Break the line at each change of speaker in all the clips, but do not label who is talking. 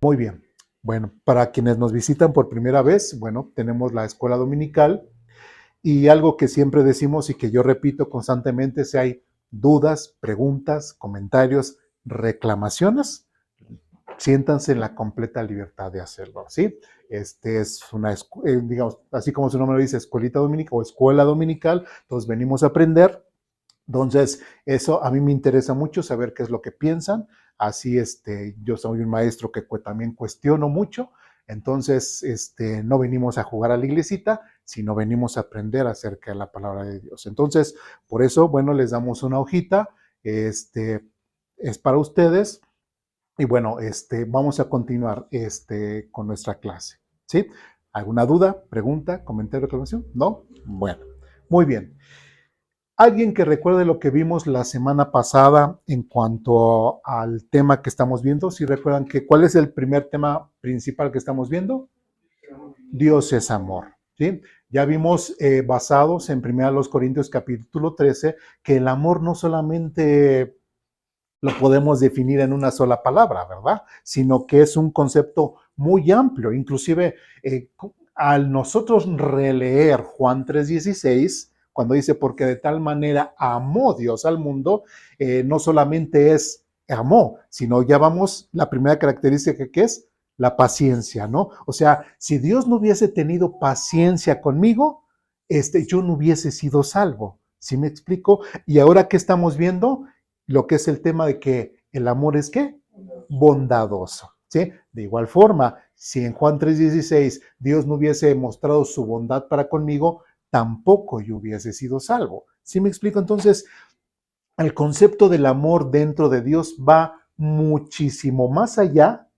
Muy bien. Bueno, para quienes nos visitan por primera vez, bueno, tenemos la escuela dominical y algo que siempre decimos y que yo repito constantemente, si hay dudas, preguntas, comentarios, reclamaciones, siéntanse en la completa libertad de hacerlo, ¿sí? Este es una, digamos, así como su nombre dice, escuelita dominical o escuela dominical, entonces venimos a aprender. Entonces, eso a mí me interesa mucho saber qué es lo que piensan. Así, yo soy un maestro que también cuestiono mucho. Entonces, no venimos a jugar a la iglesita, sino venimos a aprender acerca de la palabra de Dios. Entonces, por eso, bueno, les damos una hojita. Es para ustedes. Y bueno, vamos a continuar con nuestra clase. ¿Sí? ¿Alguna duda, pregunta, comentario, reclamación? ¿No? Bueno, muy bien. ¿Alguien que recuerde lo que vimos la semana pasada en cuanto al tema que estamos viendo? Si recuerdan que, ¿cuál es el primer tema principal que estamos viendo? Dios es amor. ¿Sí? Ya vimos, basados en 1 Corintios capítulo 13, que el amor no solamente lo podemos definir en una sola palabra, ¿verdad? Sino que es un concepto muy amplio. Inclusive, al nosotros releer Juan 3:16, cuando dice, porque de tal manera amó Dios al mundo, no solamente es amó, sino ya vamos, la primera característica que es la paciencia, ¿no? O sea, si Dios no hubiese tenido paciencia conmigo, yo no hubiese sido salvo. ¿Sí me explico? Y ahora, ¿qué estamos viendo? Lo que es el tema de que el amor es ¿qué? Bondadoso. ¿Sí? De igual forma, si en Juan 3:16 Dios no hubiese mostrado su bondad para conmigo, tampoco yo hubiese sido salvo. ¿Sí me explico? Entonces, el concepto del amor dentro de Dios va muchísimo más allá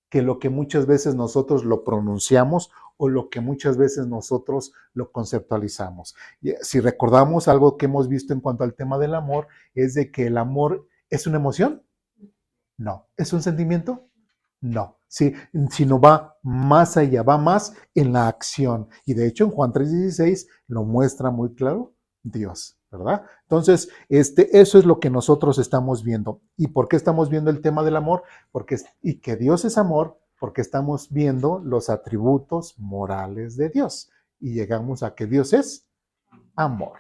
que lo que muchas veces nosotros lo pronunciamos o lo que muchas veces nosotros lo conceptualizamos. Y si recordamos algo que hemos visto en cuanto al tema del amor, es de que el amor es una emoción. No. ¿Es un sentimiento? No. Sí, sino va más allá, va más en la acción. Y de hecho en Juan 3:16 lo muestra muy claro Dios, ¿verdad? Entonces, eso es lo que nosotros estamos viendo. ¿Y por qué estamos viendo el tema del amor? Y que Dios es amor, porque estamos viendo los atributos morales de Dios. Y llegamos a que Dios es amor.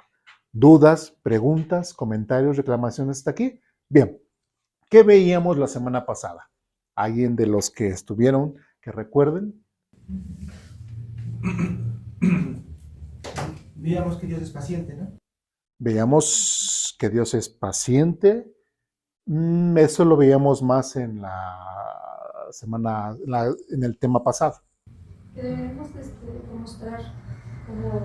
¿Dudas, preguntas, comentarios, reclamaciones hasta aquí? Bien. ¿Qué veíamos la semana pasada? ¿Alguien de los que estuvieron que recuerden?
Veíamos que Dios es paciente, ¿no?
Veíamos que Dios es paciente. Eso lo veíamos más en la semana, en el tema pasado.
Que debemos demostrar como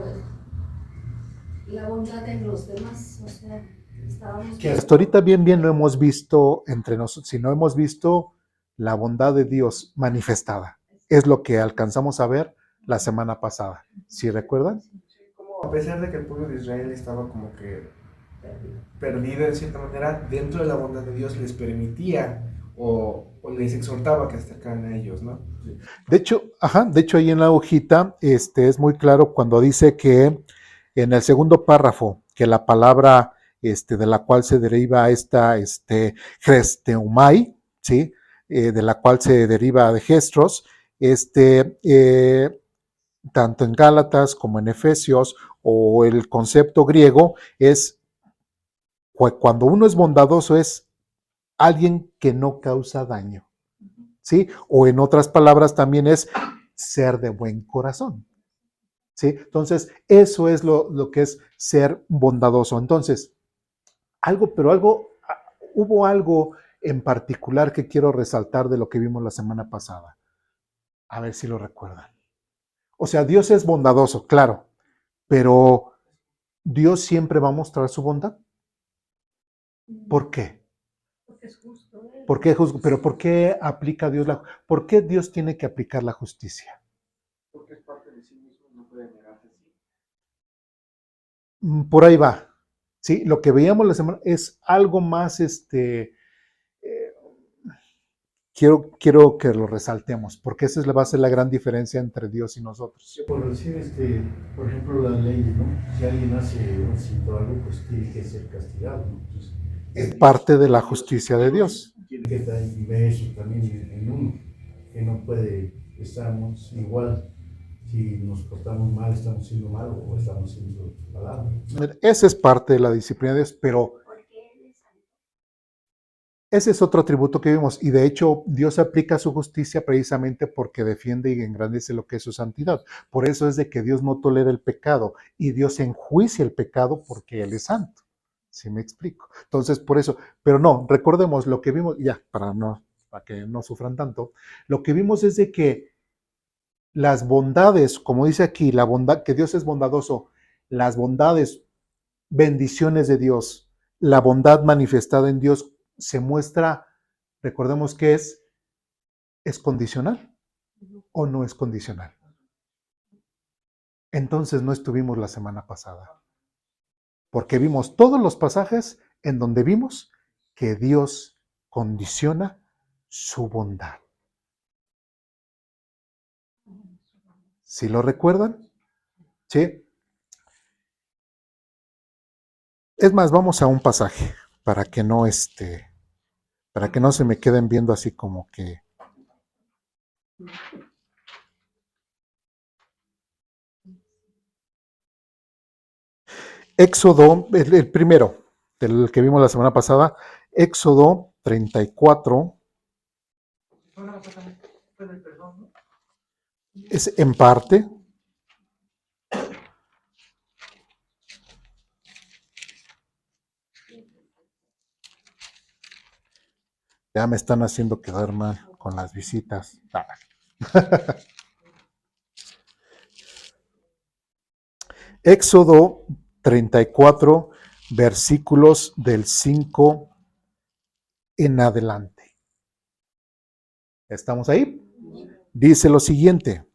la bondad en los demás, o sea, estábamos
Que hasta ahorita bien lo hemos visto entre nosotros, si no hemos visto la bondad de Dios manifestada. Es lo que alcanzamos a ver la semana pasada. ¿Sí recuerdan?
Como a pesar de que el pueblo de Israel estaba como que perdido en cierta manera, dentro de la bondad de Dios les permitía o les exhortaba que se acercaran a ellos, ¿no?
De hecho ahí en la hojita es muy claro cuando dice que en el segundo párrafo, que la palabra de la cual se deriva esta Chresteumai, ¿sí? De la cual se deriva de gestros, tanto en Gálatas como en Efesios, o el concepto griego es cuando uno es bondadoso es alguien que no causa daño, ¿sí? O en otras palabras también es ser de buen corazón, ¿sí? Entonces, eso es lo que es ser bondadoso. Entonces, hubo algo en particular que quiero resaltar de lo que vimos la semana pasada. A ver si lo recuerdan. O sea, Dios es bondadoso, claro, pero Dios siempre va a mostrar su bondad. ¿Por qué?
porque es justo.
¿Por qué pero por qué aplica Dios por qué Dios tiene que aplicar la justicia?
Porque es parte de sí mismo, no puede negarse así.
Por ahí va. Sí, lo que veíamos la semana es algo más, quiero que lo resaltemos, porque esa va a ser la gran diferencia entre Dios y nosotros.
Por decir, por ejemplo, las leyes, ¿no? Si alguien hace un cito algo, pues tiene que ser castigado, ¿no? Entonces,
Es parte de la justicia de Dios.
tiene que estar inmerso también en uno. que no puede, estamos igual. Si nos portamos mal, estamos siendo malos o estamos siendo palabras.
Esa es parte de la disciplina de Dios, pero ese es otro atributo que vimos. Y de hecho, Dios aplica su justicia precisamente porque defiende y engrandece lo que es su santidad. Por eso es de que Dios no tolera el pecado y Dios enjuicia el pecado porque Él es santo. ¿Sí me explico? Entonces, por eso, pero no, recordemos lo que vimos, ya, para que no sufran tanto, lo que vimos es de que las bondades, como dice aquí, la bondad, que Dios es bondadoso, las bondades, bendiciones de Dios, la bondad manifestada en Dios se muestra, recordemos que es condicional o no es condicional. Entonces no estuvimos la semana pasada, porque vimos todos los pasajes en donde vimos que Dios condiciona su bondad. ¿Sí lo recuerdan? ¿Sí? Es más, vamos a un pasaje para que no se me queden viendo así como que Éxodo, el primero, del que vimos la semana pasada, Éxodo 34. Es en parte. Ya me están haciendo quedar mal con las visitas. Éxodo 34, versículos del 5 en adelante. ¿Estamos ahí? Dice lo siguiente.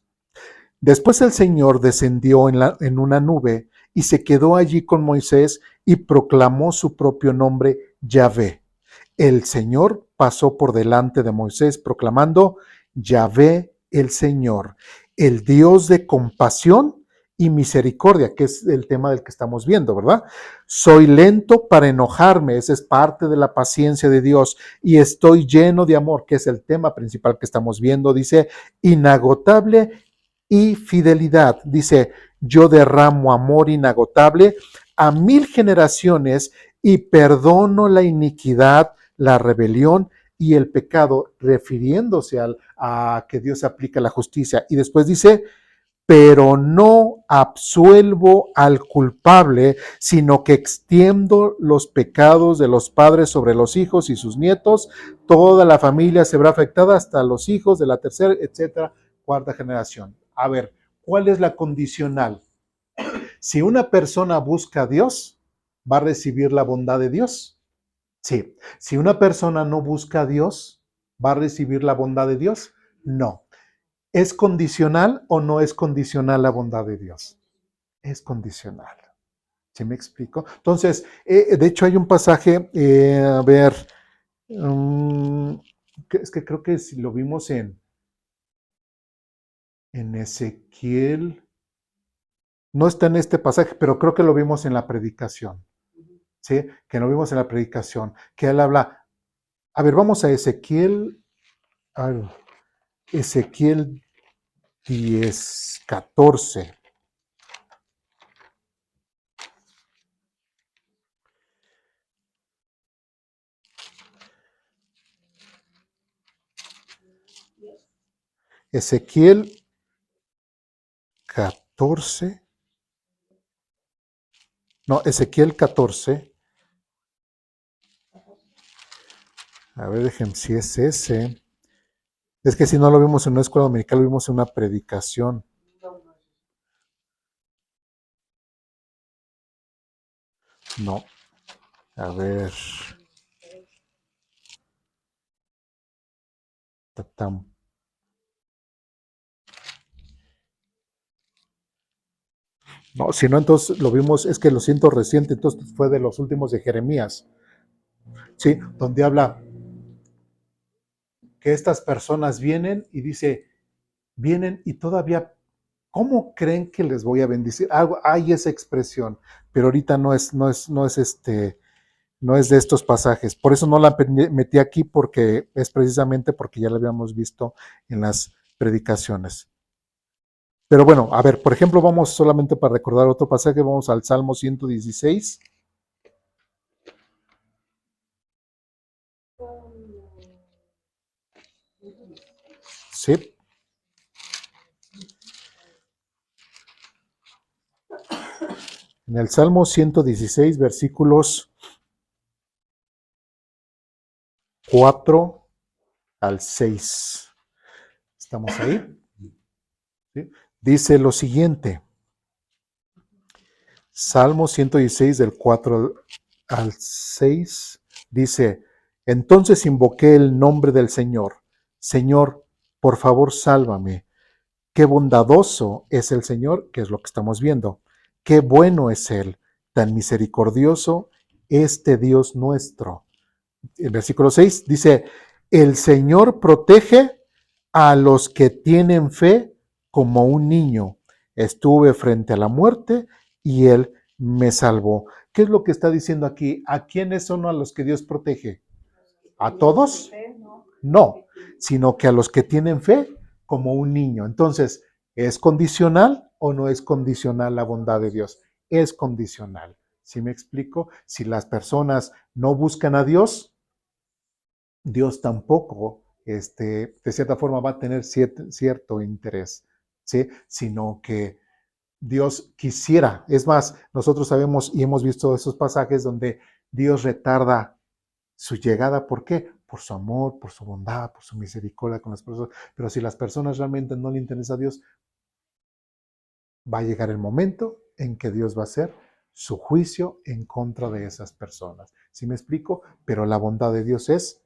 Después el Señor descendió en una nube y se quedó allí con Moisés y proclamó su propio nombre, Yahvé. El Señor pasó por delante de Moisés proclamando, Yahvé el Señor, el Dios de compasión y misericordia, que es el tema del que estamos viendo, ¿verdad? Soy lento para enojarme, esa es parte de la paciencia de Dios, y estoy lleno de amor, que es el tema principal que estamos viendo, dice, inagotable y fidelidad, dice, yo derramo amor inagotable a 1000 generaciones y perdono la iniquidad, la rebelión y el pecado, refiriéndose a que Dios aplica la justicia. Y después dice, pero no absuelvo al culpable, sino que extiendo los pecados de los padres sobre los hijos y sus nietos. Toda la familia se verá afectada hasta los hijos de la tercera, etcétera, cuarta generación. A ver, ¿cuál es la condicional? Si una persona busca a Dios, ¿va a recibir la bondad de Dios? Sí. Si una persona no busca a Dios, ¿va a recibir la bondad de Dios? No. ¿Es condicional o no es condicional la bondad de Dios? Es condicional. ¿Sí me explico? Entonces, de hecho hay un pasaje, a ver, es que creo que si lo vimos en Ezequiel, no está en este pasaje, pero creo que lo vimos en la predicación. ¿Sí? Que lo vimos en la predicación, que él habla. A ver, vamos a Ezequiel. Ezequiel 10, 14. Ezequiel 14. No, Ezequiel 14. A ver, déjenme si es ese. Es que si no lo vimos en una escuela dominical, lo vimos en una predicación. No. A ver. Tatam. No, si no, entonces lo vimos, es que lo siento reciente, entonces fue de los últimos de Jeremías. Sí, donde habla que estas personas vienen y dice, vienen y todavía, ¿cómo creen que les voy a bendecir? Hay esa expresión, pero ahorita no es No es de estos pasajes. Por eso no la metí aquí, porque es precisamente porque ya la habíamos visto en las predicaciones. Pero bueno, a ver, por ejemplo, vamos solamente para recordar otro pasaje, vamos al Salmo 116. Sí. En el Salmo 116, versículos 4 al 6. ¿Estamos ahí? ¿Sí? Dice lo siguiente. Salmo 116 del 4 al 6 dice, entonces invoqué el nombre del Señor. Señor, por favor, sálvame. Qué bondadoso es el Señor, que es lo que estamos viendo. Qué bueno es Él, tan misericordioso, este Dios nuestro. El versículo 6 dice, el Señor protege a los que tienen fe como un niño. Estuve frente a la muerte y Él me salvó. ¿Qué es lo que está diciendo aquí? ¿A quiénes son a los que Dios protege? ¿A todos? No, sino que a los que tienen fe como un niño. Entonces, ¿es condicional o no es condicional la bondad de Dios? Es condicional. ¿Sí me explico? Si las personas no buscan a Dios, Dios tampoco, de cierta forma, va a tener cierto interés, ¿sí? Sino que Dios quisiera. Es más, nosotros sabemos y hemos visto esos pasajes donde Dios retarda su llegada. ¿Por qué? Por su amor, por su bondad, por su misericordia con las personas. Pero si las personas realmente no le interesa a Dios, va a llegar el momento en que Dios va a hacer su juicio en contra de esas personas. ¿Sí me explico? Pero la bondad de Dios es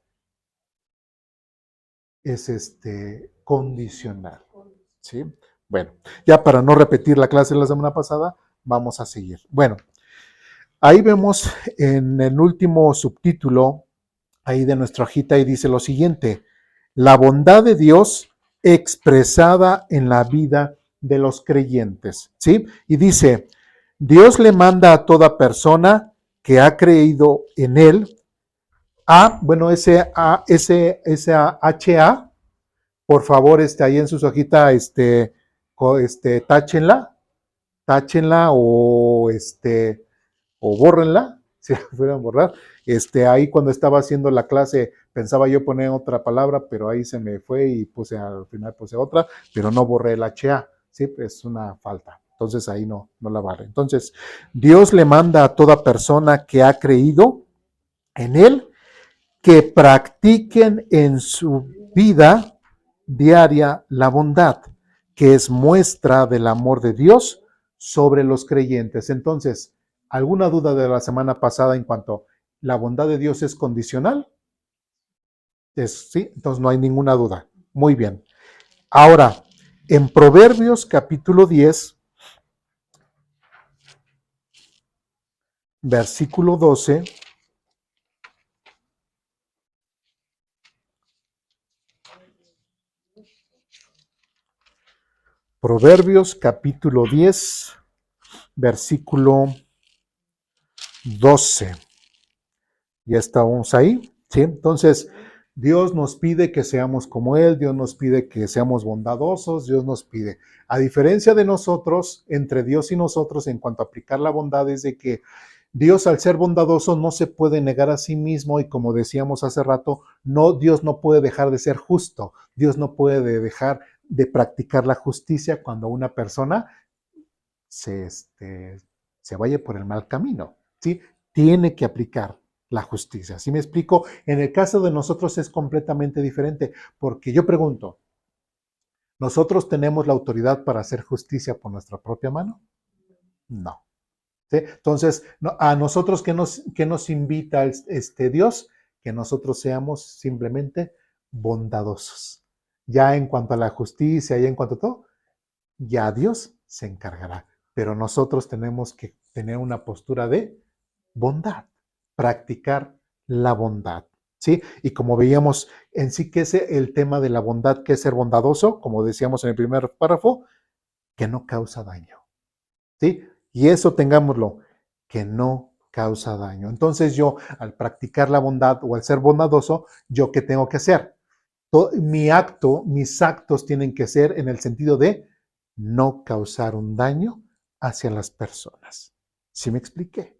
condicional. ¿Sí? Bueno, ya para no repetir la clase de la semana pasada, vamos a seguir. Bueno, ahí vemos en el último subtítulo, ahí de nuestra hojita, y dice lo siguiente, la bondad de Dios expresada en la vida de los creyentes, ¿sí? Y dice, Dios le manda a toda persona que ha creído en Él, ese por favor, ahí en su hojita, táchenla o bórrenla, si la pudieran borrar. Ahí cuando estaba haciendo la clase pensaba yo poner otra palabra, pero ahí se me fue y al final puse otra, pero no borré el HA, ¿sí? Es una falta. Entonces ahí no la barré. Entonces, Dios le manda a toda persona que ha creído en Él que practiquen en su vida diaria la bondad, que es muestra del amor de Dios sobre los creyentes. Entonces, ¿alguna duda de la semana pasada en cuanto a la bondad de Dios es condicional? Sí, entonces no hay ninguna duda. Muy bien. Ahora, en Proverbios capítulo 10, versículo 12, Proverbios capítulo 10, versículo 12. Ya estamos ahí, ¿sí? Entonces, Dios nos pide que seamos como Él, Dios nos pide que seamos bondadosos, Dios nos pide. A diferencia de nosotros, entre Dios y nosotros, en cuanto a aplicar la bondad, es de que Dios, al ser bondadoso, no se puede negar a sí mismo y, como decíamos hace rato, Dios no puede dejar de ser justo. Dios no puede dejar de practicar la justicia cuando una persona se vaya por el mal camino, ¿sí? Tiene que aplicar la justicia. ¿Sí me explico? En el caso de nosotros es completamente diferente, porque yo pregunto, ¿nosotros tenemos la autoridad para hacer justicia por nuestra propia mano? No. ¿Sí? Entonces, a nosotros, ¿qué nos invita Dios? Que nosotros seamos simplemente bondadosos. Ya en cuanto a la justicia, ya en cuanto a todo, ya Dios se encargará. Pero nosotros tenemos que tener una postura de bondad, practicar la bondad, ¿sí? Y como veíamos en sí que es el tema de la bondad, que es ser bondadoso, como decíamos en el primer párrafo, que no causa daño, ¿sí? Y eso tengámoslo, que no causa daño. Entonces yo, al practicar la bondad o al ser bondadoso, ¿yo qué tengo que hacer? Mis actos tienen que ser en el sentido de no causar un daño hacia las personas. ¿Sí me expliqué?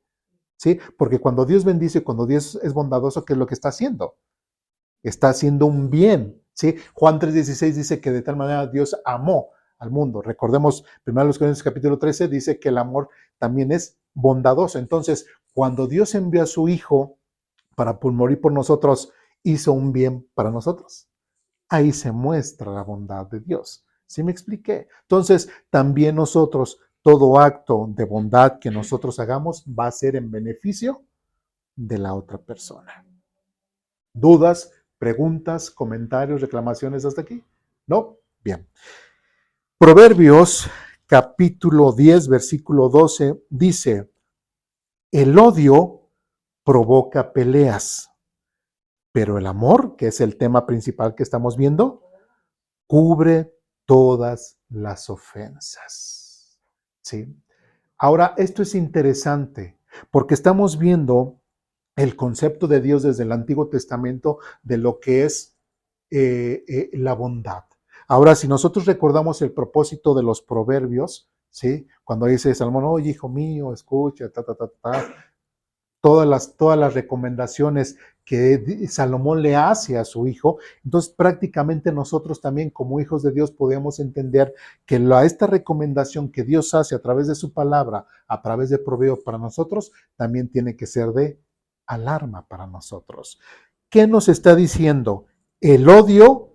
¿Sí? Porque cuando Dios bendice, cuando Dios es bondadoso, ¿qué es lo que está haciendo? Está haciendo un bien. ¿Sí? Juan 3:16 dice que de tal manera Dios amó al mundo. Recordemos, 1 Corintios capítulo 13 dice que el amor también es bondadoso. Entonces, cuando Dios envió a su Hijo para morir por nosotros, hizo un bien para nosotros. Ahí se muestra la bondad de Dios. ¿Sí me expliqué? Entonces, también nosotros, todo acto de bondad que nosotros hagamos va a ser en beneficio de la otra persona. ¿Dudas, preguntas, comentarios, reclamaciones hasta aquí? ¿No? Bien. Proverbios capítulo 10, versículo 12 dice, el odio provoca peleas, pero el amor, que es el tema principal que estamos viendo, cubre todas las ofensas. ¿Sí? Ahora, esto es interesante porque estamos viendo el concepto de Dios desde el Antiguo Testamento de lo que es la bondad. Ahora, si nosotros recordamos el propósito de los proverbios, ¿sí? Cuando dice Salomón, oye, hijo mío, escucha, todas las recomendaciones que Salomón le hace a su hijo, entonces prácticamente nosotros también como hijos de Dios podemos entender que esta recomendación que Dios hace a través de su palabra, a través de Proverbios para nosotros, también tiene que ser de alarma para nosotros. ¿Qué nos está diciendo? El odio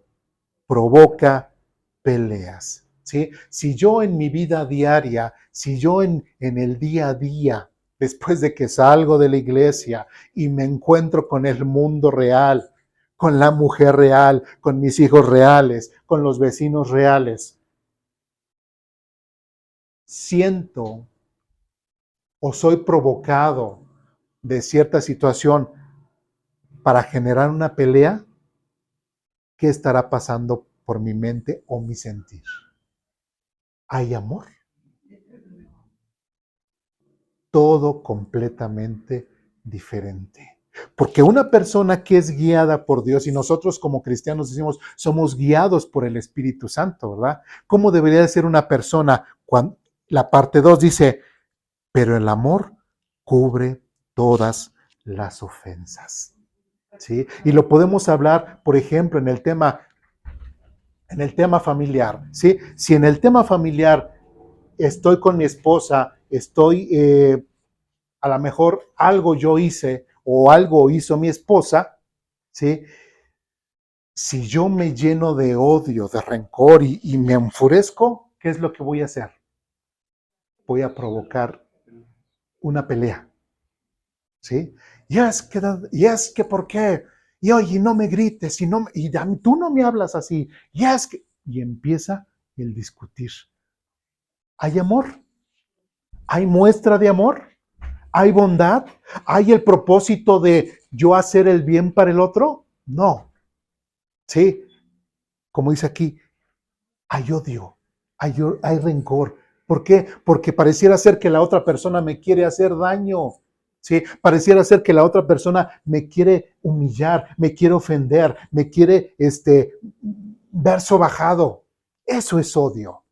provoca peleas. ¿Sí? Si yo en mi vida diaria, si yo en el día a día, después de que salgo de la iglesia y me encuentro con el mundo real, con la mujer real, con mis hijos reales, con los vecinos reales, siento o soy provocado de cierta situación para generar una pelea, ¿qué estará pasando por mi mente o mi sentir? ¿Hay amor? Todo completamente diferente. Porque una persona que es guiada por Dios, y nosotros como cristianos decimos, somos guiados por el Espíritu Santo, ¿verdad? ¿Cómo debería de ser una persona? Cuando, la parte 2 dice, pero el amor cubre todas las ofensas. ¿Sí? Y lo podemos hablar, por ejemplo, en el tema familiar. ¿Sí? Si en el tema familiar estoy con mi esposa, a lo mejor algo yo hice o algo hizo mi esposa, ¿sí? Si yo me lleno de odio, de rencor y me enfurezco, ¿qué es lo que voy a hacer? Voy a provocar una pelea, ¿sí? Y es que ¿por qué? Y oye, no me grites, tú no me hablas así. Y empieza el discutir. ¿Hay amor? ¿Hay muestra de amor? ¿Hay bondad? ¿Hay el propósito de yo hacer el bien para el otro? No. Sí, como dice aquí, hay odio, hay rencor. ¿Por qué? Porque pareciera ser que la otra persona me quiere hacer daño. Sí, pareciera ser que la otra persona me quiere humillar, me quiere ofender, me quiere ver sobajado. Eso es odio.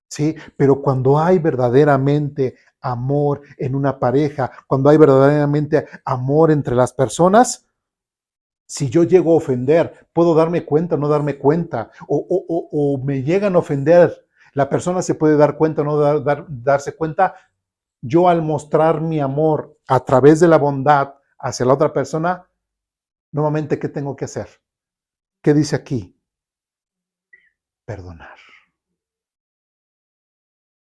¿Sí? Pero cuando hay verdaderamente amor en una pareja, cuando hay verdaderamente amor entre las personas, si yo llego a ofender, puedo darme cuenta o no darme cuenta, o me llegan a ofender, la persona se puede dar cuenta o no darse cuenta. Yo al mostrar mi amor a través de la bondad hacia la otra persona, nuevamente, ¿qué tengo que hacer? ¿Qué dice aquí? Perdonar.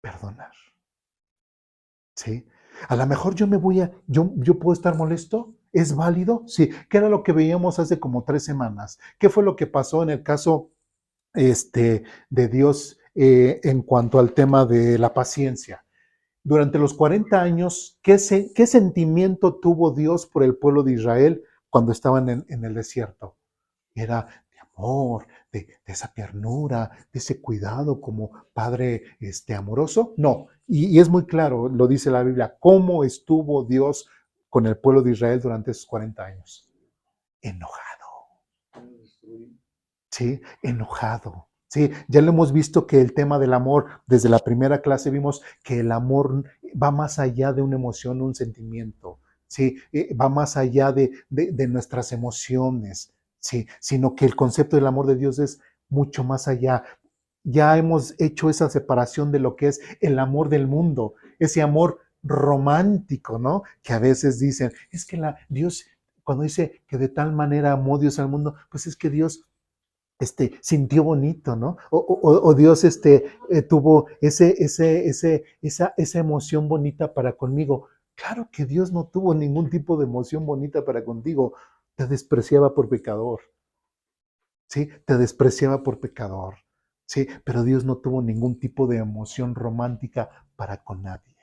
Perdonar. ¿Sí? A lo mejor yo puedo estar molesto. ¿Es válido? Sí. ¿Qué era lo que veíamos hace como 3 semanas? ¿Qué fue lo que pasó en el caso de Dios en cuanto al tema de la paciencia? Durante los 40 años, ¿qué sentimiento tuvo Dios por el pueblo de Israel cuando estaban en el desierto? Era de amor, de esa ternura, de ese cuidado como padre amoroso. No, y es muy claro, lo dice la Biblia, cómo estuvo Dios con el pueblo de Israel durante esos 40 años? Enojado. Sí, enojado. Sí, ya lo hemos visto que el tema del amor, desde la primera clase vimos que el amor va más allá de una emoción, un sentimiento. Sí, va más allá de nuestras emociones. Sí, sino que el concepto del amor de Dios es mucho más allá. Ya hemos hecho esa separación de lo que es el amor del mundo, ese amor romántico, ¿no? Que a veces dicen, es que Dios, cuando dice que de tal manera amó Dios al mundo, pues es que Dios sintió bonito, ¿no? O Dios tuvo esa emoción bonita para conmigo. Claro que Dios no tuvo ningún tipo de emoción bonita para contigo. Te despreciaba por pecador, ¿sí? Te despreciaba por pecador, ¿sí? Pero Dios no tuvo ningún tipo de emoción romántica para con nadie.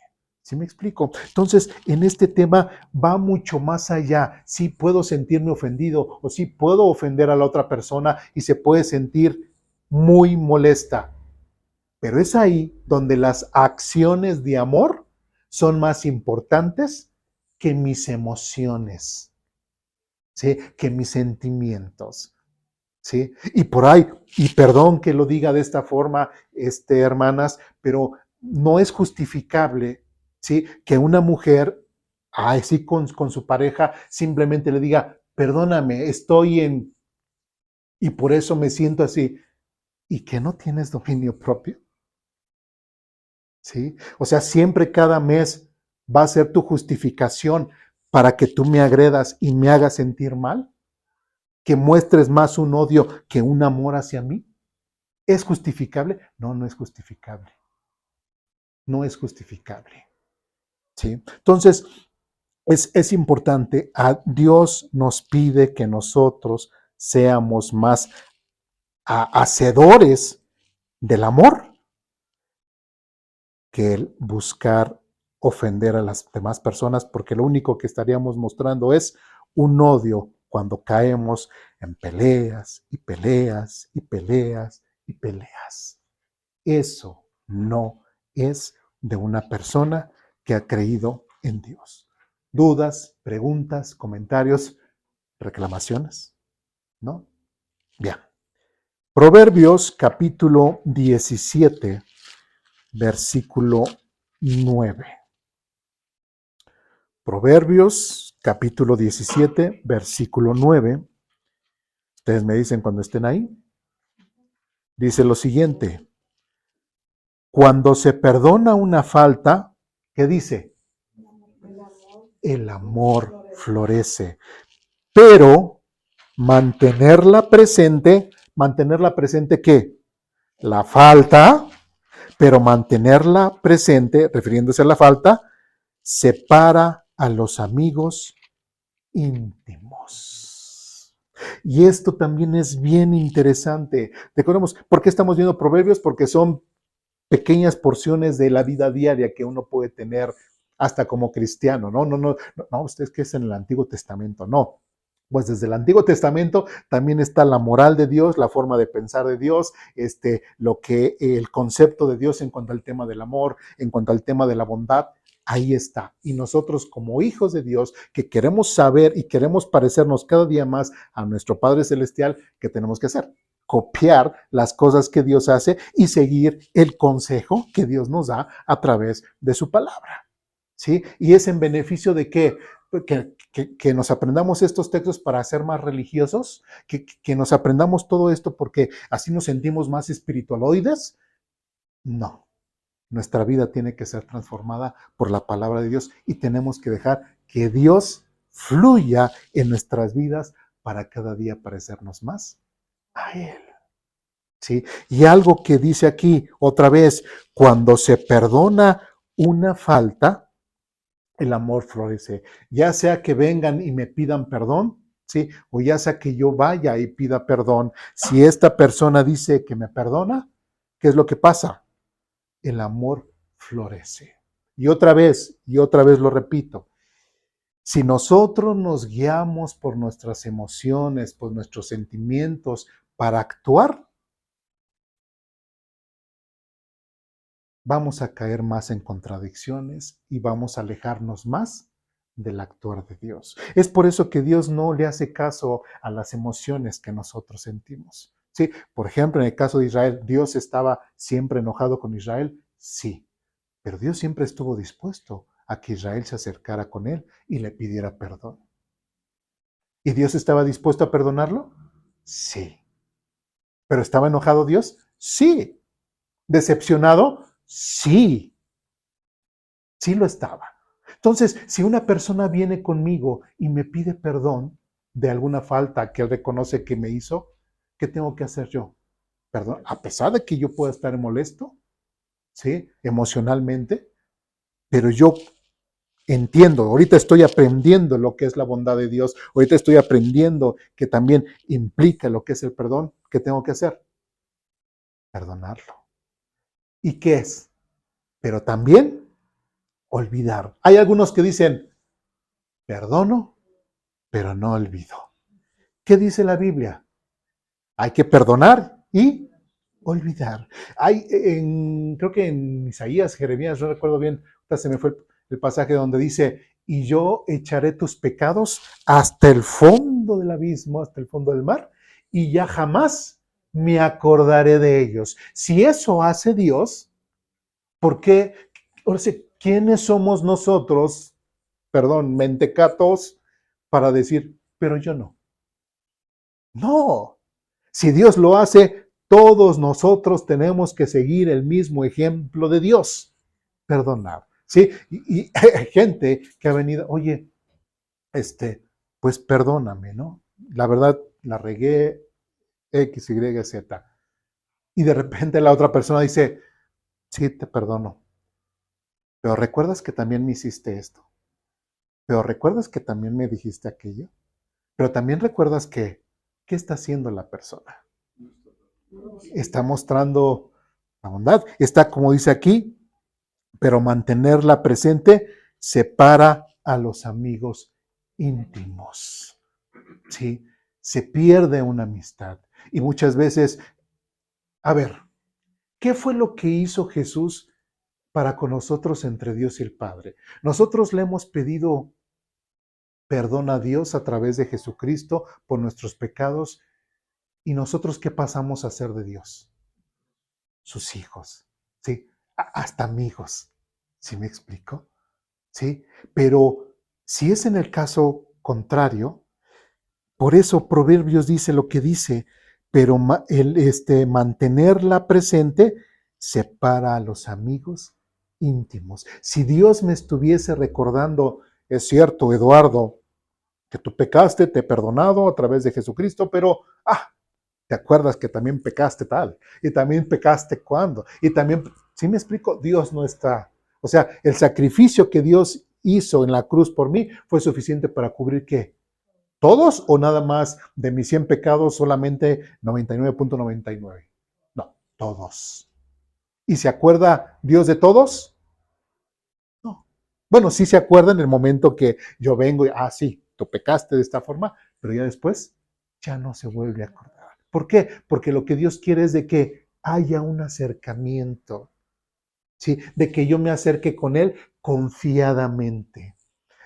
¿Sí me explico? Entonces, en este tema va mucho más allá. Sí puedo sentirme ofendido o sí puedo ofender a la otra persona y se puede sentir muy molesta. Pero es ahí donde las acciones de amor son más importantes que mis emociones, ¿sí? Que mis sentimientos. ¿Sí? Y por ahí, y perdón que lo diga de esta forma, hermanas, pero no es justificable, ¿sí? Que una mujer, así con su pareja, simplemente le diga, perdóname, estoy en, y por eso me siento así, y que no tienes dominio propio, ¿sí? O sea, siempre cada mes va a ser tu justificación para que tú me agredas y me hagas sentir mal, que muestres más un odio que un amor hacia mí. ¿Es justificable? No, no es justificable. No es justificable. ¿Sí? Entonces, es importante. Dios nos pide que nosotros seamos más hacedores del amor que el buscar ofender a las demás personas, porque lo único que estaríamos mostrando es un odio cuando caemos en peleas y peleas y peleas y peleas. Eso no es de una persona que ha creído en Dios. Dudas, preguntas, comentarios, reclamaciones, ¿no? Bien. Proverbios capítulo 17, versículo 9. Proverbios capítulo 17, versículo 9. Ustedes me dicen cuando estén ahí. Dice lo siguiente. Cuando se perdona una falta, ¿qué dice? El amor florece. Pero mantenerla presente, ¿qué? La falta, pero mantenerla presente, refiriéndose a la falta, separa a los amigos íntimos. Y esto también es bien interesante. Recordemos, ¿por qué estamos viendo proverbios? Porque son pequeñas porciones de la vida diaria que uno puede tener hasta como cristiano, ¿no? No, usted es que es en el Antiguo Testamento, no. Pues desde el Antiguo Testamento también está la moral de Dios, la forma de pensar de Dios, el concepto de Dios en cuanto al tema del amor, en cuanto al tema de la bondad, ahí está. Y nosotros como hijos de Dios que queremos saber y queremos parecernos cada día más a nuestro Padre Celestial, ¿qué tenemos que hacer? Copiar las cosas que Dios hace y seguir el consejo que Dios nos da a través de su palabra. ¿Sí? Y es en beneficio de qué? Que nos aprendamos estos textos para ser más religiosos, que nos aprendamos todo esto porque así nos sentimos más espiritualoides. No, nuestra vida tiene que ser transformada por la palabra de Dios y tenemos que dejar que Dios fluya en nuestras vidas para cada día parecernos más a Él. ¿Sí? Y algo que dice aquí otra vez, cuando se perdona una falta, el amor florece. Ya sea que vengan y me pidan perdón, ¿sí? O ya sea que yo vaya y pida perdón. Si esta persona dice que me perdona, ¿qué es lo que pasa? El amor florece. Y otra vez lo repito, si nosotros nos guiamos por nuestras emociones, por nuestros sentimientos para actuar, vamos a caer más en contradicciones y vamos a alejarnos más del actuar de Dios. Es por eso que Dios no le hace caso a las emociones que nosotros sentimos. Sí, por ejemplo, en el caso de Israel, ¿Dios estaba siempre enojado con Israel? Sí, pero Dios siempre estuvo dispuesto a que Israel se acercara con él y le pidiera perdón. ¿Y Dios estaba dispuesto a perdonarlo? Sí. ¿Pero estaba enojado Dios? Sí. ¿Decepcionado? Sí. Sí lo estaba. Entonces, si una persona viene conmigo y me pide perdón de alguna falta que él reconoce que me hizo, ¿qué tengo que hacer yo? Perdón, a pesar de que yo pueda estar molesto, ¿sí? Emocionalmente, pero yo entiendo, ahorita estoy aprendiendo lo que es la bondad de Dios, ahorita estoy aprendiendo que también implica lo que es el perdón. ¿Qué tengo que hacer? Perdonarlo. ¿Y qué es? Pero también olvidar. Hay algunos que dicen, perdono, pero no olvido. ¿Qué dice la Biblia? Hay que perdonar y olvidar. Creo que en Isaías, Jeremías, no recuerdo bien, se me fue el pasaje donde dice, y yo echaré tus pecados hasta el fondo del abismo, hasta el fondo del mar, y ya jamás me acordaré de ellos. Si eso hace Dios, ¿por qué? Ahora sí, ¿quiénes somos nosotros, perdón, mentecatos, para decir, pero yo no? No. Si Dios lo hace, todos nosotros tenemos que seguir el mismo ejemplo de Dios. Perdonar. ¿Sí? Y hay gente que ha venido, oye, pues perdóname, ¿no? La verdad, la regué X, Y, Z. Y de repente la otra persona dice, sí, te perdono. Pero ¿recuerdas que también me hiciste esto? Pero ¿recuerdas que también me dijiste aquello? Pero también recuerdas que, ¿qué está haciendo la persona? Está mostrando la bondad. Está, como dice aquí, pero mantenerla presente separa a los amigos íntimos. ¿Sí? Se pierde una amistad. Y muchas veces, a ver, ¿qué fue lo que hizo Jesús para con nosotros entre Dios y el Padre? Nosotros le hemos pedido perdón a Dios a través de Jesucristo por nuestros pecados. ¿Y nosotros qué pasamos a ser de Dios? Sus hijos, ¿sí? Hasta amigos, ¿sí me explico? ¿Sí? Pero si es en el caso contrario, por eso Proverbios dice lo que dice, pero mantenerla presente separa a los amigos íntimos. Si Dios me estuviese recordando, es cierto, Eduardo, que tú pecaste, te he perdonado a través de Jesucristo, pero, ¿te acuerdas que también pecaste tal? Y también pecaste cuando. Y también, ¿sí me explico? Dios no está. O sea, el sacrificio que Dios hizo en la cruz por mí fue suficiente para cubrir ¿qué? ¿Todos o nada más de mis 100 pecados solamente 99.99? No, todos. ¿Y se acuerda Dios de todos? No. Bueno, sí se acuerda en el momento que yo vengo y, sí, tú pecaste de esta forma, pero ya después ya no se vuelve a acordar. ¿Por qué? Porque lo que Dios quiere es de que haya un acercamiento, ¿sí? De que yo me acerque con Él confiadamente.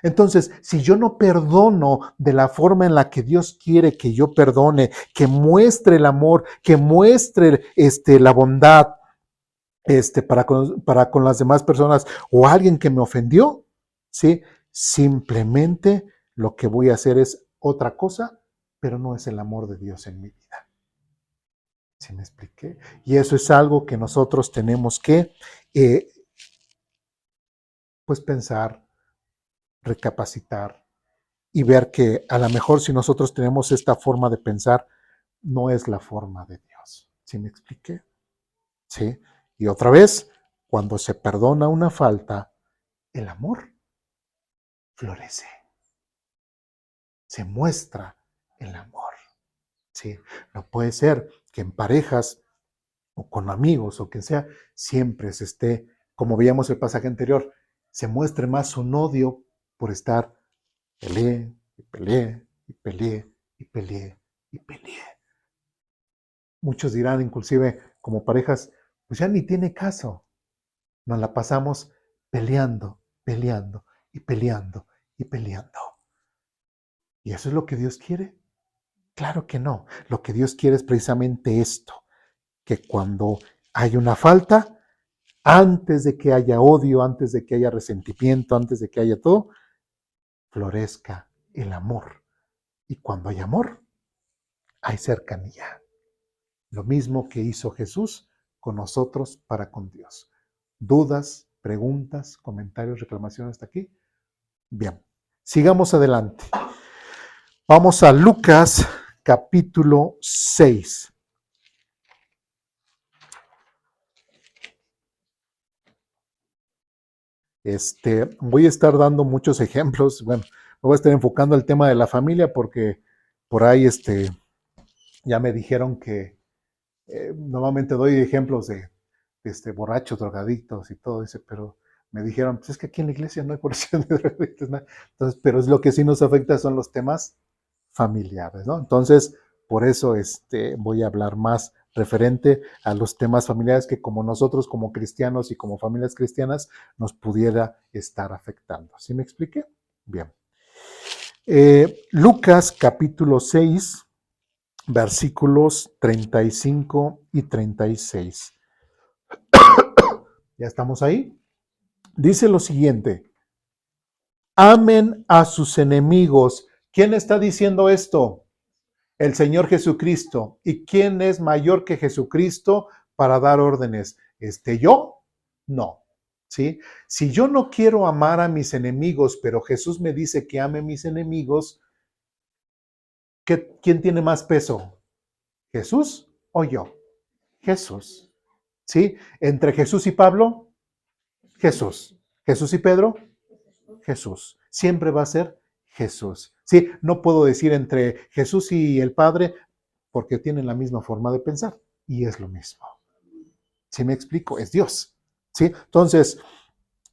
Entonces, si yo no perdono de la forma en la que Dios quiere que yo perdone, que muestre el amor, que muestre la bondad para con las demás personas o alguien que me ofendió, ¿sí? Simplemente lo que voy a hacer es otra cosa, pero no es el amor de Dios en mi vida. ¿Sí me expliqué? Y eso es algo que nosotros tenemos que, pues, pensar, recapacitar y ver que a lo mejor si nosotros tenemos esta forma de pensar, no es la forma de Dios. ¿Sí me expliqué? ¿Sí? Y otra vez, cuando se perdona una falta, el amor florece. Se muestra el amor. ¿Sí? No puede ser que en parejas o con amigos o quien sea, siempre se esté, como veíamos el pasaje anterior, se muestre más un odio por estar peleé y peleé y peleé y peleé y peleé. Muchos dirán, inclusive como parejas, pues ya ni tiene caso. Nos la pasamos peleando, peleando y peleando y peleando. ¿Y eso es lo que Dios quiere? Claro que no. Lo que Dios quiere es precisamente esto, que cuando hay una falta, antes de que haya odio, antes de que haya resentimiento, antes de que haya todo, florezca el amor. Y cuando hay amor, hay cercanía. Lo mismo que hizo Jesús con nosotros para con Dios. ¿Dudas, preguntas, comentarios, reclamaciones hasta aquí? Bien, sigamos adelante. Vamos a Lucas capítulo 6. Voy a estar dando muchos ejemplos. Bueno, me voy a estar enfocando el tema de la familia porque por ahí ya me dijeron que normalmente doy ejemplos de borrachos, drogadictos y todo eso, pero me dijeron, pues es que aquí en la iglesia no hay porción de drogadictos, ¿no? Entonces, pero es lo que sí nos afecta son los temas familiares, ¿no? Entonces, por eso voy a hablar más referente a los temas familiares que como nosotros, como cristianos y como familias cristianas, nos pudiera estar afectando. ¿Sí me expliqué? Bien. Lucas capítulo 6, versículos 35 y 36. ¿Ya estamos ahí? Dice lo siguiente: amen a sus enemigos. ¿Quién está diciendo esto? El Señor Jesucristo. ¿Y quién es mayor que Jesucristo para dar órdenes? ¿Yo? No. ¿Sí? Si yo no quiero amar a mis enemigos, pero Jesús me dice que ame a mis enemigos, ¿quién tiene más peso? ¿Jesús o yo? Jesús. ¿Sí? Entre Jesús y Pablo, Jesús. Jesús y Pedro, Jesús. Siempre va a ser Jesús. Sí, no puedo decir entre Jesús y el Padre porque tienen la misma forma de pensar y es lo mismo. ¿Sí me explico? Es Dios. ¿Sí? Entonces,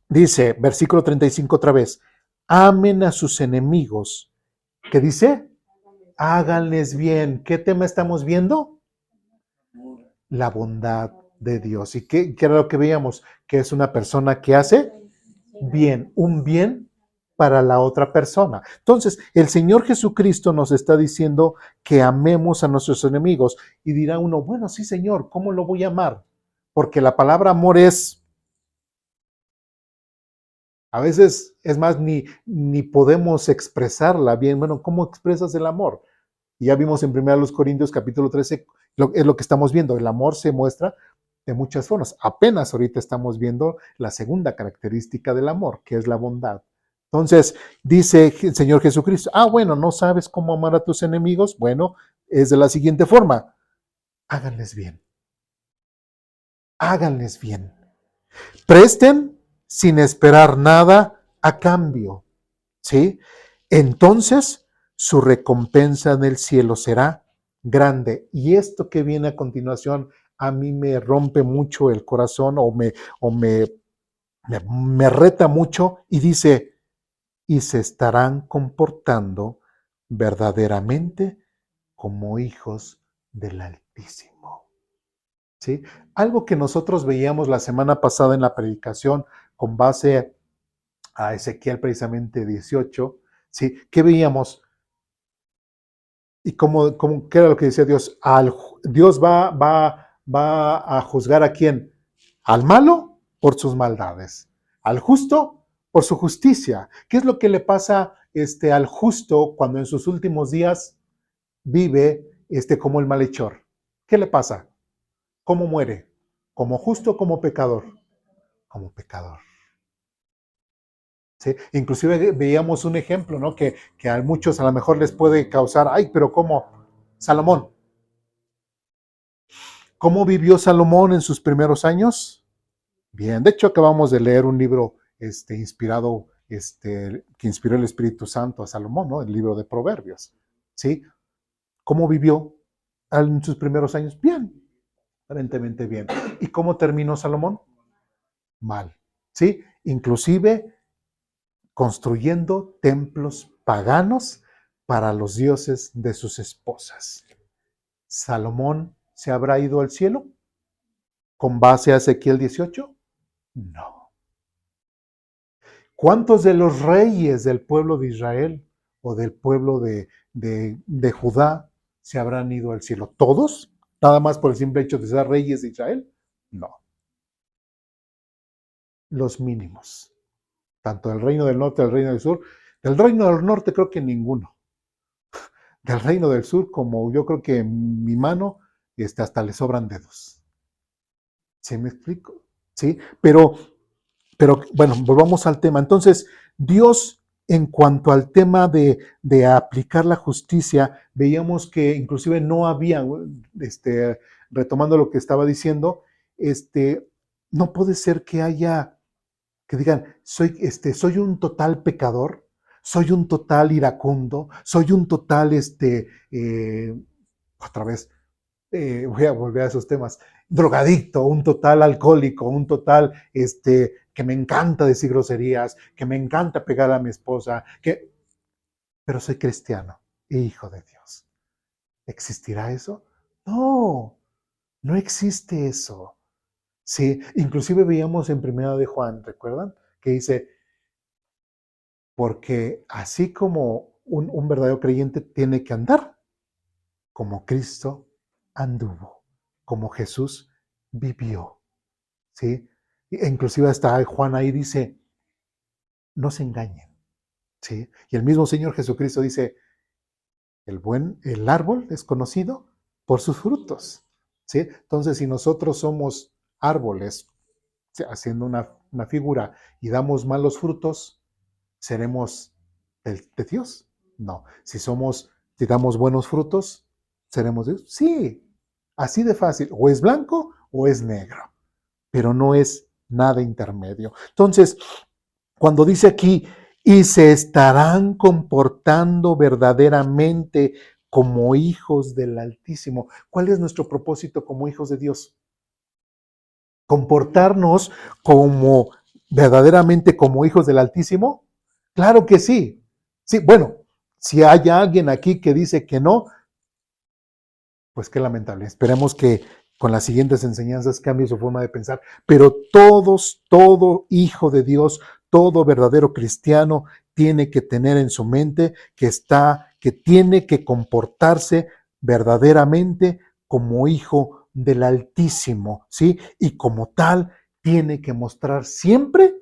dice, versículo 35 otra vez, amen a sus enemigos. ¿Qué dice? Háganles bien. ¿Qué tema estamos viendo? La bondad de Dios. ¿Y qué era lo que veíamos? Que es una persona que hace bien, un bien para la otra persona. Entonces, el Señor Jesucristo nos está diciendo que amemos a nuestros enemigos. Y dirá uno, bueno, sí, Señor, ¿cómo lo voy a amar? Porque la palabra amor a veces, es más, ni podemos expresarla bien. Bueno, ¿cómo expresas el amor? Y ya vimos en 1 Corintios capítulo 13, es lo que estamos viendo. El amor se muestra de muchas formas. Apenas ahorita estamos viendo la segunda característica del amor, que es la bondad. Entonces, dice el Señor Jesucristo, bueno, ¿no sabes cómo amar a tus enemigos? Bueno, es de la siguiente forma, háganles bien. Háganles bien. Presten sin esperar nada a cambio, ¿sí? Entonces, su recompensa en el cielo será grande. Y esto que viene a continuación a mí me rompe mucho el corazón o me reta mucho y dice, y se estarán comportando verdaderamente como hijos del Altísimo. ¿Sí? Algo que nosotros veíamos la semana pasada en la predicación con base a Ezequiel precisamente 18, ¿sí? ¿Qué veíamos? ¿Y qué era lo que decía Dios? Dios va a juzgar ¿a quién? Al malo por sus maldades, al justo por su justicia. ¿Qué es lo que le pasa al justo cuando en sus últimos días vive como el malhechor? ¿Qué le pasa? ¿Cómo muere? ¿Como justo o como pecador? Como pecador. ¿Sí? Inclusive veíamos un ejemplo, ¿no? Que a muchos a lo mejor les puede causar, pero ¿cómo? Salomón. ¿Cómo vivió Salomón en sus primeros años? Bien, de hecho acabamos de leer un libro inspirado, que inspiró el Espíritu Santo a Salomón, ¿no? El libro de Proverbios, ¿sí? ¿Cómo vivió en sus primeros años? Bien, aparentemente bien. ¿Y cómo terminó Salomón? Mal, ¿sí? Inclusive construyendo templos paganos para los dioses de sus esposas. ¿Salomón se habrá ido al cielo con base a Ezequiel 18? No. ¿Cuántos de los reyes del pueblo de Israel o del pueblo de Judá se habrán ido al cielo? ¿Todos? ¿Nada más por el simple hecho de ser reyes de Israel? No. Los mínimos. Tanto del reino del norte, del reino del sur. Del reino del norte creo que ninguno. Del reino del sur, como yo creo que mi mano, hasta le sobran dedos. ¿Sí me explico? ¿Sí? Pero bueno, volvamos al tema. Entonces, Dios, en cuanto al tema de aplicar la justicia, veíamos que inclusive no había, retomando lo que estaba diciendo, no puede ser que haya, que digan, soy un total pecador, soy un total iracundo, soy un total, otra vez, voy a volver a esos temas, drogadicto, un total alcohólico, un total, que me encanta decir groserías, que me encanta pegar a mi esposa, pero soy cristiano e hijo de Dios. ¿Existirá eso? No, no existe eso. Sí, inclusive veíamos en Primera de Juan, ¿recuerdan? Que dice, porque así como un verdadero creyente tiene que andar, como Cristo anduvo, como Jesús vivió, ¿sí? E inclusive hasta Juan ahí dice, no se engañen, ¿sí? Y el mismo Señor Jesucristo dice, el árbol es conocido por sus frutos, ¿sí? Entonces, si nosotros somos árboles, ¿sí?, haciendo una figura y damos malos frutos, ¿seremos de Dios? No. Si damos buenos frutos, ¿seremos Dios? Sí. Así de fácil. O es blanco o es negro, pero no es nada intermedio. Entonces, cuando dice aquí, y se estarán comportando verdaderamente como hijos del Altísimo. ¿Cuál es nuestro propósito como hijos de Dios? ¿Comportarnos como verdaderamente como hijos del Altísimo? Claro que sí. Sí, bueno, si hay alguien aquí que dice que no, pues qué lamentable. Esperemos que con las siguientes enseñanzas cambie su forma de pensar. Pero todo hijo de Dios, todo verdadero cristiano tiene que tener en su mente que tiene que comportarse verdaderamente como hijo del Altísimo, ¿sí? Y como tal, tiene que mostrar siempre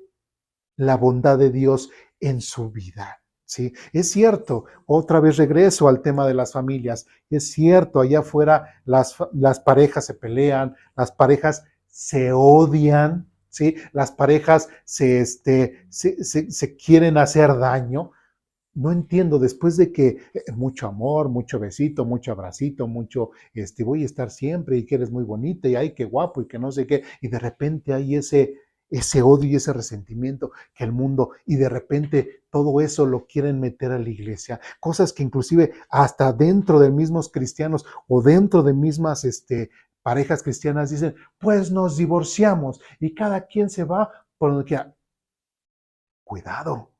la bondad de Dios en su vida. Sí, es cierto, otra vez regreso al tema de las familias, es cierto, allá afuera las parejas se pelean, las parejas se odian, ¿sí? Las parejas se quieren hacer daño. No entiendo, después de que mucho amor, mucho besito, mucho abracito, mucho, voy a estar siempre y que eres muy bonita y ay, qué guapo y que no sé qué, y de repente hay ese odio y ese resentimiento que el mundo, y de repente todo eso lo quieren meter a la iglesia, cosas que inclusive hasta dentro de mismos cristianos o dentro de mismas parejas cristianas dicen, pues nos divorciamos y cada quien se va por donde quiera. Cuidado.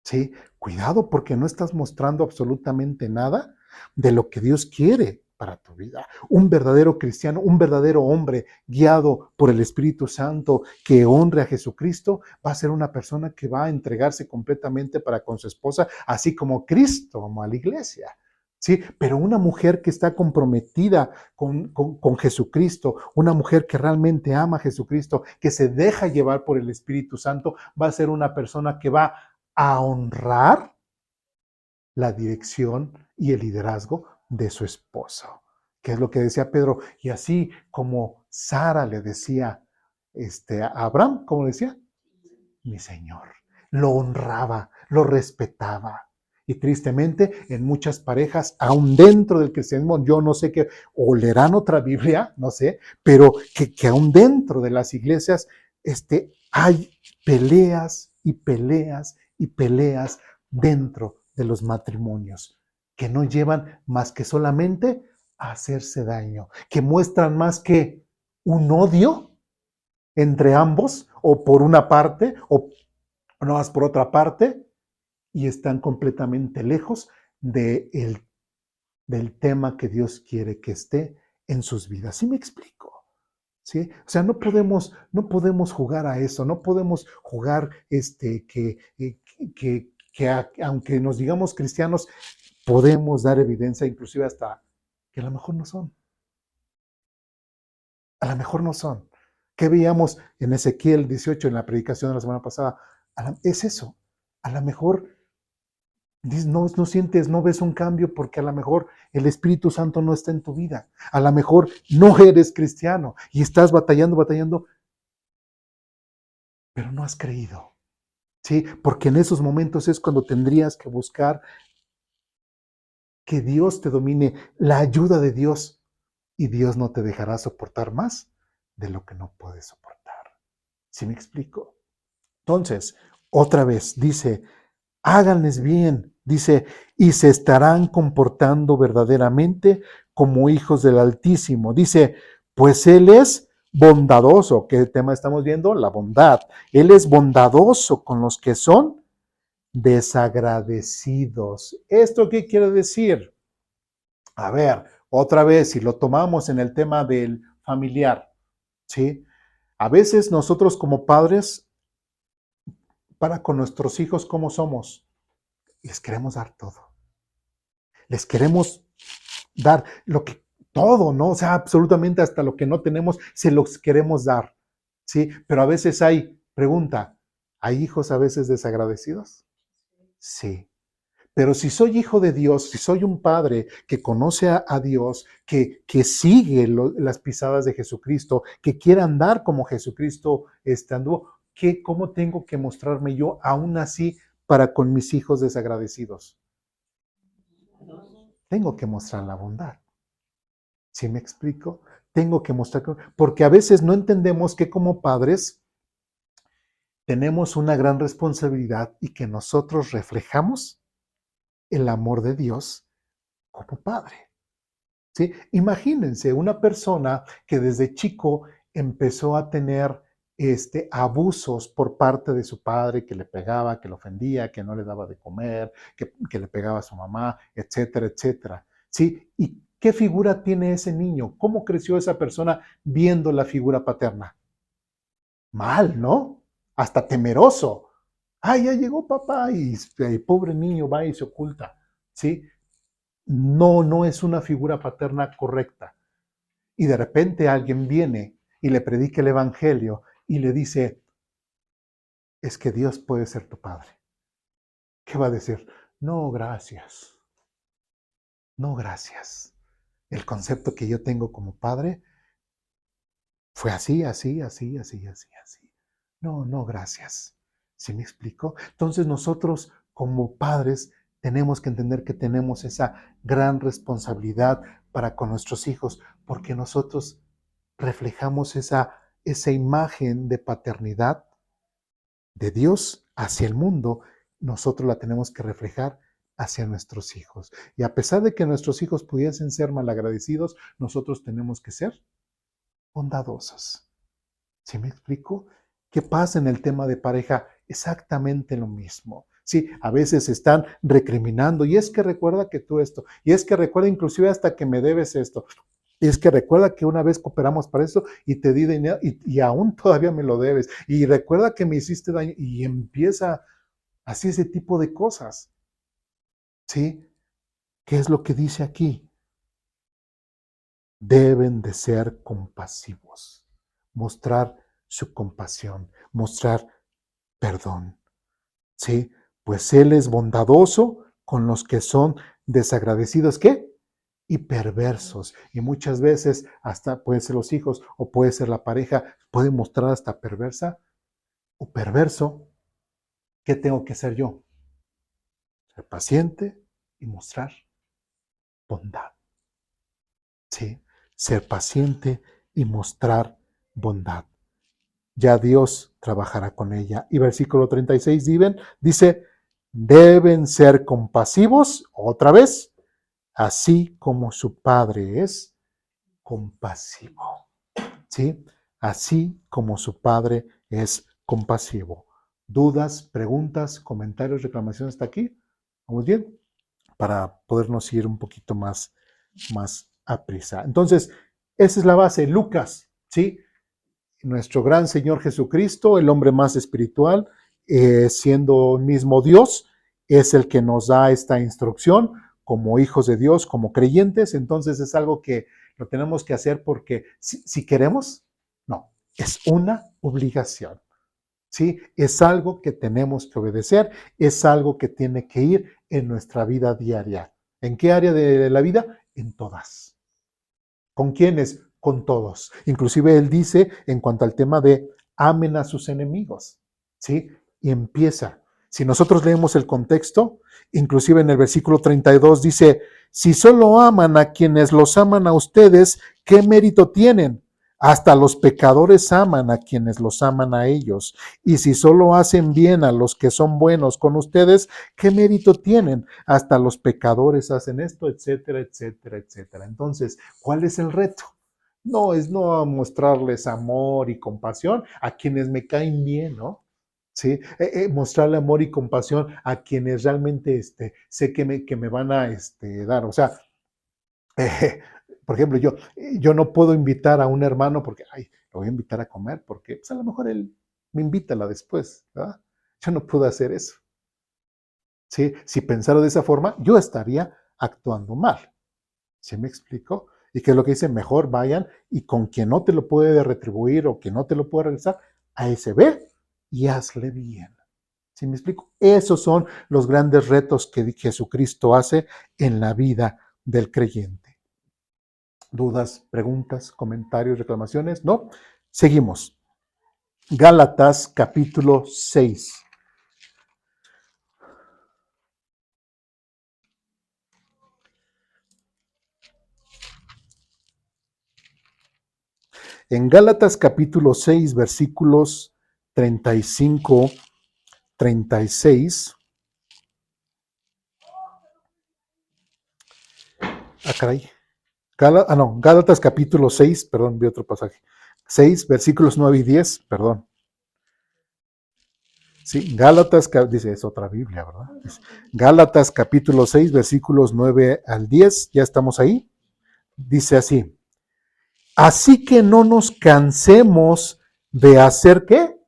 ¿Sí? Cuidado porque no estás mostrando absolutamente nada de lo que Dios quiere para tu vida. Un verdadero cristiano, un verdadero hombre guiado por el Espíritu Santo que honre a Jesucristo, va a ser una persona que va a entregarse completamente para con su esposa, así como Cristo amó a la iglesia. Sí, pero una mujer que está comprometida con Jesucristo, una mujer que realmente ama a Jesucristo, que se deja llevar por el Espíritu Santo, va a ser una persona que va a honrar la dirección y el liderazgo de su esposo, que es lo que decía Pedro. Y así como Sara le decía a Abraham, ¿cómo decía? Mi Señor. Lo honraba, lo respetaba. Y tristemente, en muchas parejas, aún dentro del cristianismo, yo no sé qué, o leerán otra Biblia, no sé, pero que aún dentro de las iglesias hay peleas y peleas y peleas dentro de los matrimonios que no llevan más que solamente a hacerse daño, que muestran más que un odio entre ambos, o por una parte, o no más por otra parte, y están completamente lejos del tema que Dios quiere que esté en sus vidas. ¿Sí me explico? ¿Sí? O sea, no podemos jugar a eso, no podemos jugar que aunque nos digamos cristianos, podemos dar evidencia, inclusive hasta que a lo mejor no son. A lo mejor no son. ¿Qué veíamos en Ezequiel 18 en la predicación de la semana pasada? Es eso. A lo mejor no sientes, no ves un cambio porque a lo mejor el Espíritu Santo no está en tu vida. A lo mejor no eres cristiano y estás batallando, pero no has creído. ¿Sí? Porque en esos momentos es cuando tendrías que buscar que Dios te domine, la ayuda de Dios, y Dios no te dejará soportar más de lo que no puedes soportar. ¿Sí me explico? Entonces, otra vez, dice, háganles bien, dice, y se estarán comportando verdaderamente como hijos del Altísimo. Dice, pues Él es bondadoso. ¿Qué tema estamos viendo? La bondad. Él es bondadoso con los que son desagradecidos. ¿Esto qué quiere decir? A ver, otra vez, si lo tomamos en el tema del familiar, ¿sí? A veces nosotros como padres, para con nuestros hijos, ¿cómo somos? Les queremos dar todo. Les queremos dar todo, ¿no? O sea, absolutamente hasta lo que no tenemos, se los queremos dar, ¿sí? Pero a veces pregunta, ¿hay hijos a veces desagradecidos? Sí. Pero si soy hijo de Dios, si soy un padre que conoce a Dios, que sigue las pisadas de Jesucristo, que quiere andar como Jesucristo anduvo, ¿cómo tengo que mostrarme yo aún así para con mis hijos desagradecidos? Tengo que mostrar la bondad. ¿Sí me explico? Tengo que mostrar, porque a veces no entendemos que como padres tenemos una gran responsabilidad y que nosotros reflejamos el amor de Dios como padre. ¿Sí? Imagínense una persona que desde chico empezó a tener abusos por parte de su padre, que le pegaba, que le ofendía, que no le daba de comer, que le pegaba a su mamá, etcétera, etcétera. ¿Sí? ¿Y qué figura tiene ese niño? ¿Cómo creció esa persona viendo la figura paterna? Mal, ¿no? Hasta temeroso. ¡Ay, ya llegó papá! Y el pobre niño va y se oculta. ¿Sí? No es una figura paterna correcta. Y de repente alguien viene y le predica el evangelio y le dice, es que Dios puede ser tu padre. ¿Qué va a decir? No, gracias. No, gracias. El concepto que yo tengo como padre fue así, así, así, así, así, así. No, gracias. ¿Sí me explico? Entonces nosotros como padres tenemos que entender que tenemos esa gran responsabilidad para con nuestros hijos, porque nosotros reflejamos esa imagen de paternidad de Dios hacia el mundo, nosotros la tenemos que reflejar hacia nuestros hijos. Y a pesar de que nuestros hijos pudiesen ser malagradecidos, nosotros tenemos que ser bondadosos. ¿Sí me explico? ¿Qué pasa en el tema de pareja? Exactamente lo mismo. Sí, a veces están recriminando, y es que recuerda que tú esto, y es que recuerda inclusive hasta que me debes esto, y es que recuerda que una vez cooperamos para eso y te di dinero y aún todavía me lo debes, y recuerda que me hiciste daño, y empieza así ese tipo de cosas. ¿Sí? ¿Qué es lo que dice aquí? Deben de ser compasivos, mostrar su compasión, mostrar perdón. ¿Sí? Pues Él es bondadoso con los que son desagradecidos, ¿qué? Y perversos. Y muchas veces hasta pueden ser los hijos o puede ser la pareja, puede mostrar hasta perversa o perverso. ¿Qué tengo que hacer yo? Ser paciente y mostrar bondad. ¿Sí? Ser paciente y mostrar bondad. Ya Dios trabajará con ella. Y versículo 36 dice, deben ser compasivos, otra vez, así como su Padre es compasivo. ¿Sí? Así como su Padre es compasivo. ¿Dudas, preguntas, comentarios, reclamaciones hasta aquí? ¿Vamos bien? Para podernos ir un poquito más a prisa. Entonces, esa es la base. Lucas, ¿sí? nuestro gran Señor Jesucristo, el hombre más espiritual, siendo el mismo Dios, es el que nos da esta instrucción como hijos de Dios, como creyentes. Entonces es algo que lo tenemos que hacer porque si queremos, no, es una obligación. ¿Sí? Es algo que tenemos que obedecer, es algo que tiene que ir en nuestra vida diaria. ¿En qué área de la vida? En todas. ¿Con quiénes? Con todos. Inclusive él dice en cuanto al tema de amen a sus enemigos, ¿sí? Y empieza. Si nosotros leemos el contexto, inclusive en el versículo 32 dice, si solo aman a quienes los aman a ustedes, ¿qué mérito tienen? Hasta los pecadores aman a quienes los aman a ellos. Y si solo hacen bien a los que son buenos con ustedes, ¿qué mérito tienen? Hasta los pecadores hacen esto, etcétera, etcétera, etcétera. Entonces, ¿cuál es el reto? No es no mostrarles amor y compasión a quienes me caen bien, ¿no? ¿Sí? Mostrarle amor y compasión a quienes realmente sé que me van a dar. O sea, por ejemplo, yo no puedo invitar a un hermano porque, ay, lo voy a invitar a comer porque pues a lo mejor él me invita después, ¿verdad? Yo no puedo hacer eso. ¿Sí? Si pensara de esa forma, yo estaría actuando mal. ¿Sí me explico? Y que es lo que dice, mejor vayan y con quien no te lo puede retribuir o que no te lo puede realizar, a ese ve y hazle bien. ¿Sí me explico? Esos son los grandes retos que Jesucristo hace en la vida del creyente. ¿Dudas, preguntas, comentarios, reclamaciones? ¿No? Seguimos. Gálatas capítulo 6. En Gálatas capítulo 6, versículos 35, 36. Ah, caray. Gálatas capítulo 6, perdón, vi otro pasaje. 6, versículos 9 y 10, perdón. Sí, Gálatas, dice, es otra Biblia, ¿verdad? Gálatas capítulo 6, versículos 9 al 10, ya estamos ahí. Dice así, así que no nos cansemos de hacer, ¿qué?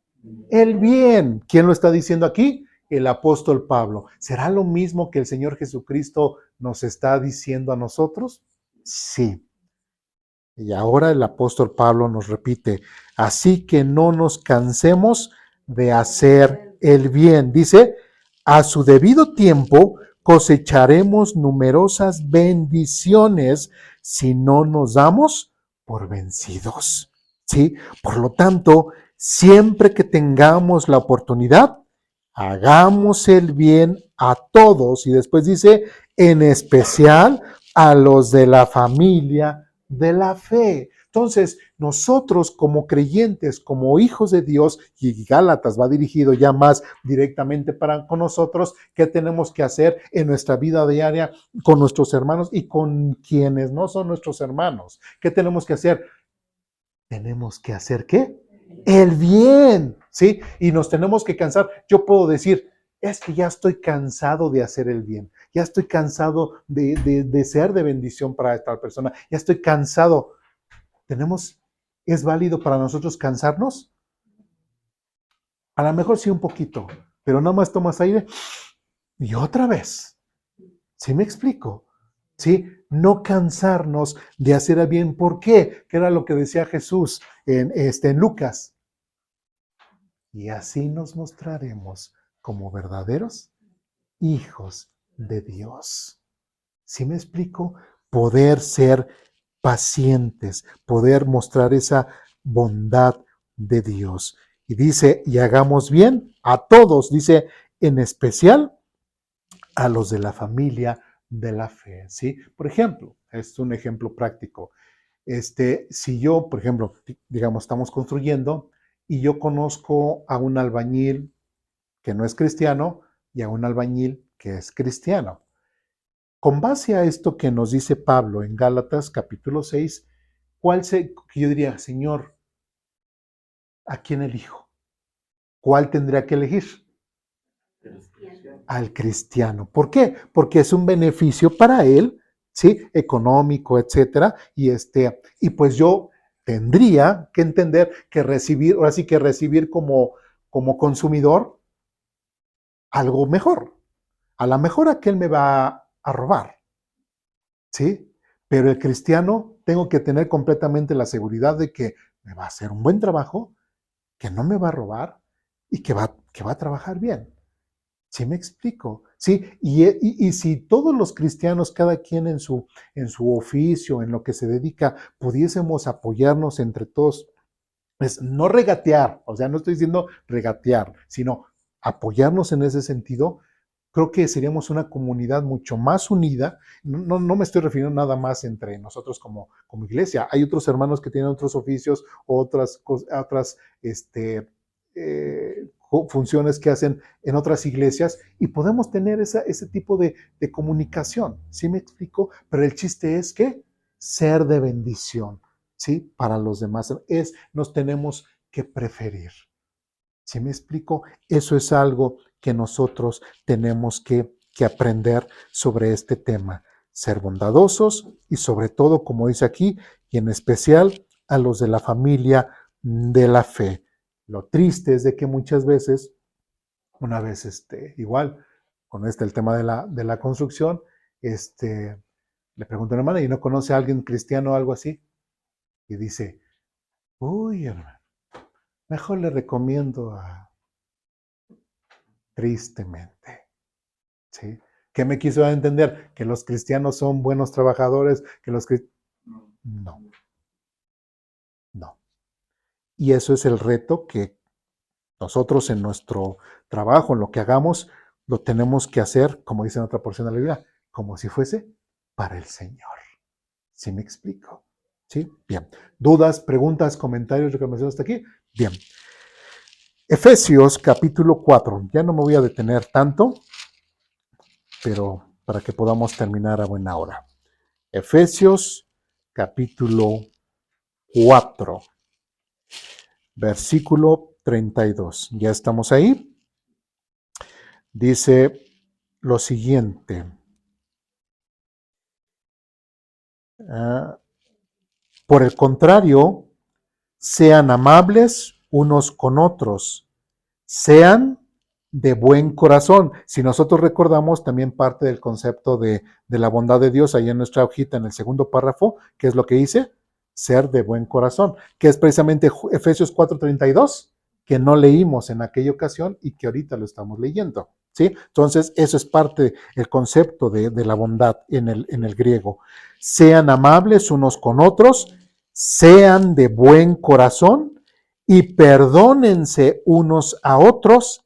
El bien. ¿Quién lo está diciendo aquí? El apóstol Pablo. ¿Será lo mismo que el Señor Jesucristo nos está diciendo a nosotros? Sí. Y ahora el apóstol Pablo nos repite, así que no nos cansemos de hacer el bien. Dice, a su debido tiempo cosecharemos numerosas bendiciones si no nos damos por vencidos. ¿Sí? Por lo tanto, siempre que tengamos la oportunidad, hagamos el bien a todos. Y después dice, en especial a los de la familia de la fe. Entonces, nosotros como creyentes, como hijos de Dios, y Gálatas va dirigido ya más directamente con nosotros, ¿qué tenemos que hacer en nuestra vida diaria con nuestros hermanos y con quienes no son nuestros hermanos? ¿Qué tenemos que hacer? Tenemos que hacer ¿qué? El bien, ¿sí? Y nos tenemos que cansar. Yo puedo decir, es que ya estoy cansado de hacer el bien, ya estoy cansado de ser de bendición para esta persona, ya estoy cansado. ¿Es válido para nosotros cansarnos? A lo mejor sí un poquito, pero nada más tomas aire y otra vez. ¿Sí me explico? ¿Sí? No cansarnos de hacer el bien. ¿Por qué? Que era lo que decía Jesús en Lucas. Y así nos mostraremos como verdaderos hijos de Dios. ¿Sí me explico? Poder ser pacientes, poder mostrar esa bondad de Dios. Y dice, y hagamos bien a todos, dice, en especial a los de la familia de la fe, ¿sí? Por ejemplo, es un ejemplo práctico. Si yo, por ejemplo, digamos, estamos construyendo y yo conozco a un albañil que no es cristiano y a un albañil que es cristiano. Con base a esto que nos dice Pablo en Gálatas capítulo 6, yo diría, Señor, ¿a quién elijo? ¿Cuál tendría que elegir? Al cristiano. ¿Por qué? Porque es un beneficio para él, ¿sí? Económico, etcétera. Y pues yo tendría que entender que recibir, ahora sí que recibir como consumidor algo mejor. A lo mejor aquel me va a robar, ¿sí? Pero el cristiano tengo que tener completamente la seguridad de que me va a hacer un buen trabajo, que no me va a robar y que va a trabajar bien. ¿Sí me explico? Sí, y si todos los cristianos, cada quien en su oficio, en lo que se dedica, pudiésemos apoyarnos entre todos, es no regatear, o sea, no estoy diciendo regatear, sino apoyarnos en ese sentido, creo que seríamos una comunidad mucho más unida. No me estoy refiriendo nada más entre nosotros como iglesia. Hay otros hermanos que tienen otros oficios, otras funciones que hacen en otras iglesias y podemos tener ese tipo de comunicación. ¿Sí me explico? Pero el chiste es que ser de bendición, ¿sí? Para los demás. Nos tenemos que preferir. ¿Sí me explico? Eso es algo que nosotros tenemos que aprender sobre este tema. Ser bondadosos y sobre todo, como dice aquí, y en especial a los de la familia de la fe. Lo triste es de que muchas veces, una vez igual, con el tema de la construcción, le pregunto a una hermana, ¿y no conoce a alguien cristiano o algo así? Y dice, uy, hermano, mejor le recomiendo tristemente, ¿sí? ¿Qué me quiso dar a entender? Que los cristianos son buenos trabajadores, que los cristianos... No, no. Y eso es el reto que nosotros en nuestro trabajo, en lo que hagamos, lo tenemos que hacer, como dice en otra porción de la Biblia, como si fuese para el Señor. ¿Sí me explico? ¿Sí? Bien. ¿Dudas, preguntas, comentarios, reclamaciones hasta aquí? Bien. Efesios capítulo 4. Ya no me voy a detener tanto, pero para que podamos terminar a buena hora. Efesios capítulo 4, versículo 32. ¿Ya estamos ahí? Dice lo siguiente. Por el contrario, sean amables unos con otros, sean de buen corazón. Si nosotros recordamos también parte del concepto de la bondad de Dios, ahí en nuestra hojita, en el segundo párrafo, ¿qué es lo que dice? Ser de buen corazón, que es precisamente Efesios 4:32, que no leímos en aquella ocasión y que ahorita lo estamos leyendo, ¿sí? Entonces, eso es parte del concepto de la bondad en el griego. Sean amables unos con otros, sean de buen corazón y perdónense unos a otros.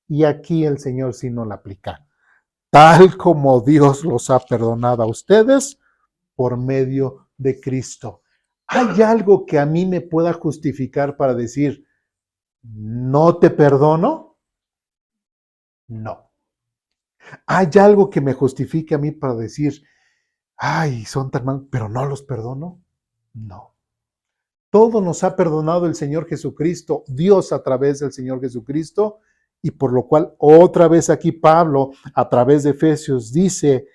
Y aquí el Señor sí no la aplica. Tal como Dios los ha perdonado a ustedes por medio de Cristo. ¿Hay algo que a mí me pueda justificar para decir, no te perdono? No. ¿Hay algo que me justifique a mí para decir, ay, son tan malos, pero no los perdono? No. Todo nos ha perdonado el Señor Jesucristo, Dios a través del Señor Jesucristo, y por lo cual otra vez aquí Pablo, a través de Efesios, dice,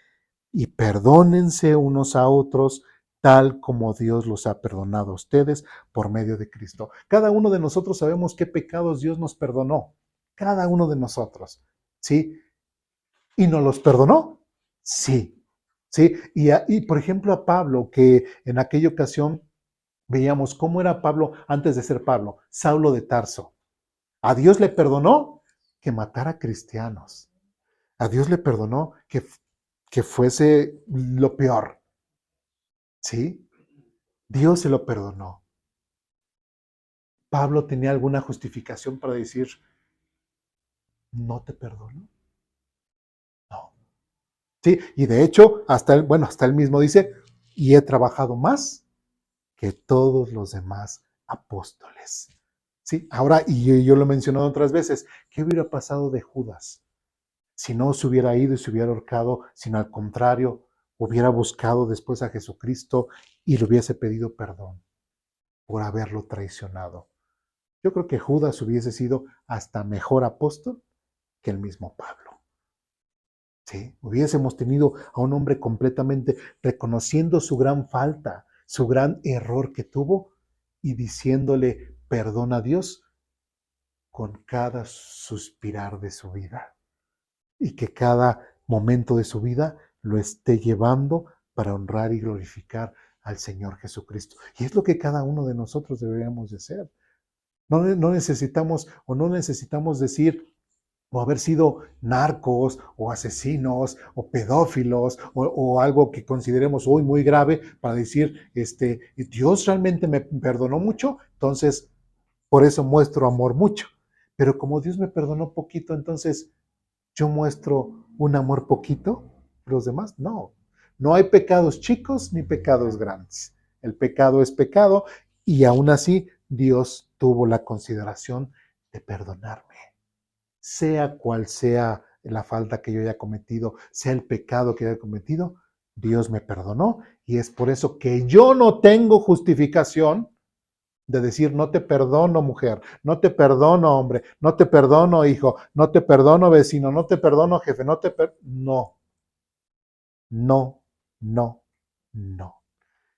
y perdónense unos a otros, tal como Dios los ha perdonado a ustedes por medio de Cristo. Cada uno de nosotros sabemos qué pecados Dios nos perdonó, cada uno de nosotros, ¿sí? ¿Y nos los perdonó? Sí, ¿sí? Y por ejemplo a Pablo, que en aquella ocasión veíamos cómo era Pablo antes de ser Pablo, Saulo de Tarso. A Dios le perdonó que matara cristianos. A Dios le perdonó que fuese lo peor. ¿Sí? Dios se lo perdonó. Pablo tenía alguna justificación para decir, no te perdono. No. Sí, y de hecho, hasta él mismo dice, y he trabajado más que todos los demás apóstoles. Sí, ahora, y yo lo he mencionado otras veces, ¿qué hubiera pasado de Judas si no se hubiera ido y se hubiera ahorcado, sino al contrario, hubiera buscado después a Jesucristo y le hubiese pedido perdón por haberlo traicionado? Yo creo que Judas hubiese sido hasta mejor apóstol que el mismo Pablo. Sí, hubiésemos tenido a un hombre completamente reconociendo su gran falta, su gran error que tuvo, y diciéndole perdón a Dios con cada suspirar de su vida y que cada momento de su vida lo esté llevando para honrar y glorificar al Señor Jesucristo. Y es lo que cada uno de nosotros deberíamos de hacer. No necesitamos decir o haber sido narcos o asesinos o pedófilos o algo que consideremos hoy muy grave para decir, Dios realmente me perdonó mucho, entonces por eso muestro amor mucho. Pero como Dios me perdonó poquito, entonces yo muestro un amor poquito a los demás. No hay pecados chicos ni pecados grandes. El pecado es pecado y aún así Dios tuvo la consideración de perdonarme. Sea cual sea la falta que yo haya cometido, sea el pecado que haya cometido, Dios me perdonó y es por eso que yo no tengo justificación de decir no te perdono mujer, no te perdono hombre, no te perdono hijo, no te perdono vecino, no te perdono jefe, no,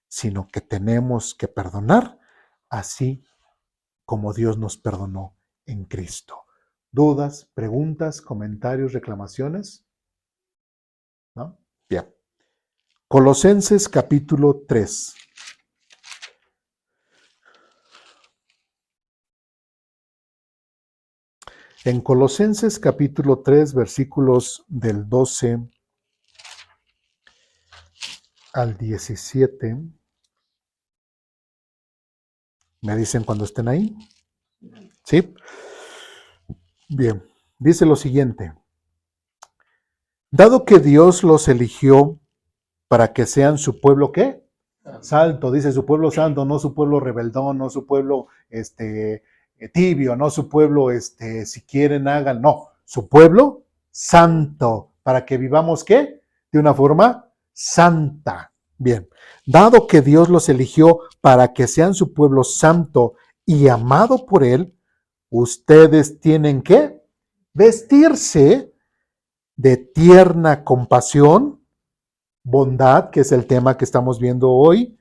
sino que tenemos que perdonar así como Dios nos perdonó en Cristo. ¿Dudas, preguntas, comentarios, reclamaciones? ¿No? Bien. Colosenses capítulo 3. En Colosenses capítulo 3, versículos del 12 al 17. ¿Me dicen cuando estén ahí? ¿Sí? Bien, dice lo siguiente. Dado que Dios los eligió para que sean su pueblo, ¿qué? Santo, dice su pueblo santo, no su pueblo rebeldón, no su pueblo tibio, no su pueblo, si quieren hagan, no, su pueblo santo, para que vivamos, ¿qué? De una forma santa. Bien, dado que Dios los eligió para que sean su pueblo santo y amado por Él, ustedes tienen que vestirse de tierna compasión, bondad, que es el tema que estamos viendo hoy,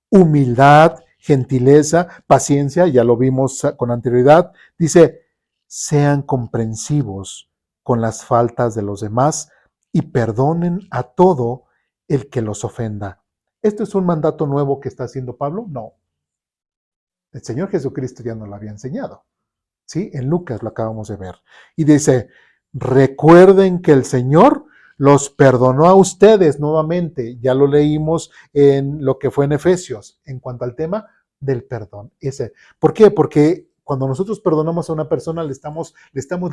humildad, gentileza, paciencia, ya lo vimos con anterioridad. Dice, sean comprensivos con las faltas de los demás y perdonen a todo el que los ofenda. ¿Esto es un mandato nuevo que está haciendo Pablo? No. El Señor Jesucristo ya nos lo había enseñado. ¿Sí? En Lucas lo acabamos de ver. Y dice, recuerden que el Señor los perdonó a ustedes nuevamente. Ya lo leímos en lo que fue en Efesios, en cuanto al tema del perdón. ¿Por qué? Porque cuando nosotros perdonamos a una persona, le estamos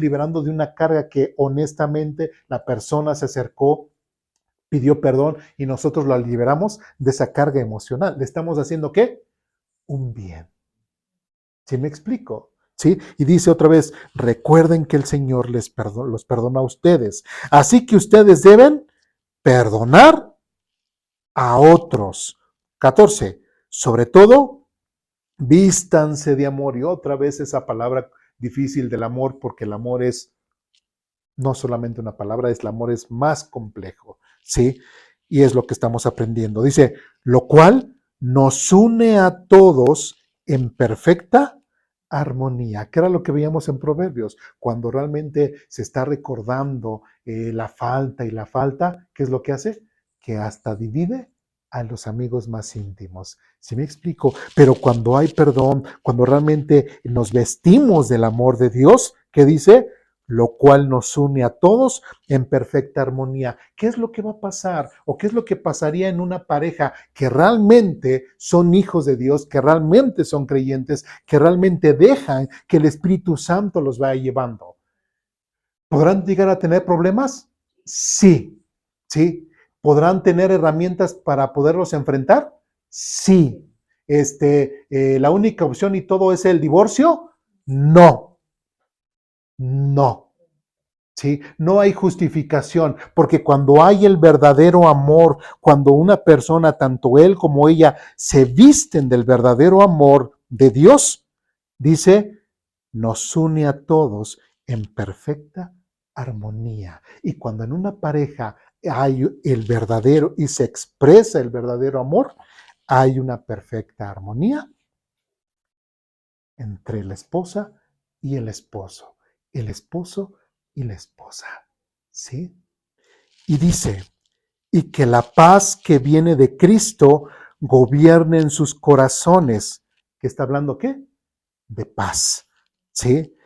liberando de una carga que honestamente la persona se acercó, pidió perdón y nosotros la liberamos de esa carga emocional. ¿Le estamos haciendo qué? Un bien. ¿Sí me explico? ¿Sí? Y dice otra vez, recuerden que el Señor los perdona a ustedes. Así que ustedes deben perdonar a otros. 14. Sobre todo, vístanse de amor. Y otra vez esa palabra difícil del amor, porque el amor es no solamente una palabra, el amor es más complejo. ¿Sí? Y es lo que estamos aprendiendo. Dice, lo cual nos une a todos en perfecta armonía, que era lo que veíamos en Proverbios, cuando realmente se está recordando la falta, ¿qué es lo que hace? Que hasta divide a los amigos más íntimos. ¿Sí me explico? Pero cuando hay perdón, cuando realmente nos vestimos del amor de Dios, ¿qué dice? Lo cual nos une a todos en perfecta armonía. ¿Qué es lo que va a pasar? ¿O qué es lo que pasaría en una pareja que realmente son hijos de Dios, que realmente son creyentes, que realmente dejan que el Espíritu Santo los vaya llevando? ¿Podrán llegar a tener problemas? Sí, sí. ¿Podrán tener herramientas para poderlos enfrentar? Sí. ¿La única opción y todo es el divorcio? No. No, ¿sí? No hay justificación, porque cuando hay el verdadero amor, cuando una persona, tanto él como ella, se visten del verdadero amor de Dios, dice, nos une a todos en perfecta armonía. Y cuando en una pareja hay el verdadero y se expresa el verdadero amor, hay una perfecta armonía entre la esposa y el esposo y la esposa, ¿sí? Y dice, y que la paz que viene de Cristo gobierne en sus corazones. ¿Qué está hablando qué? De paz, ¿sí?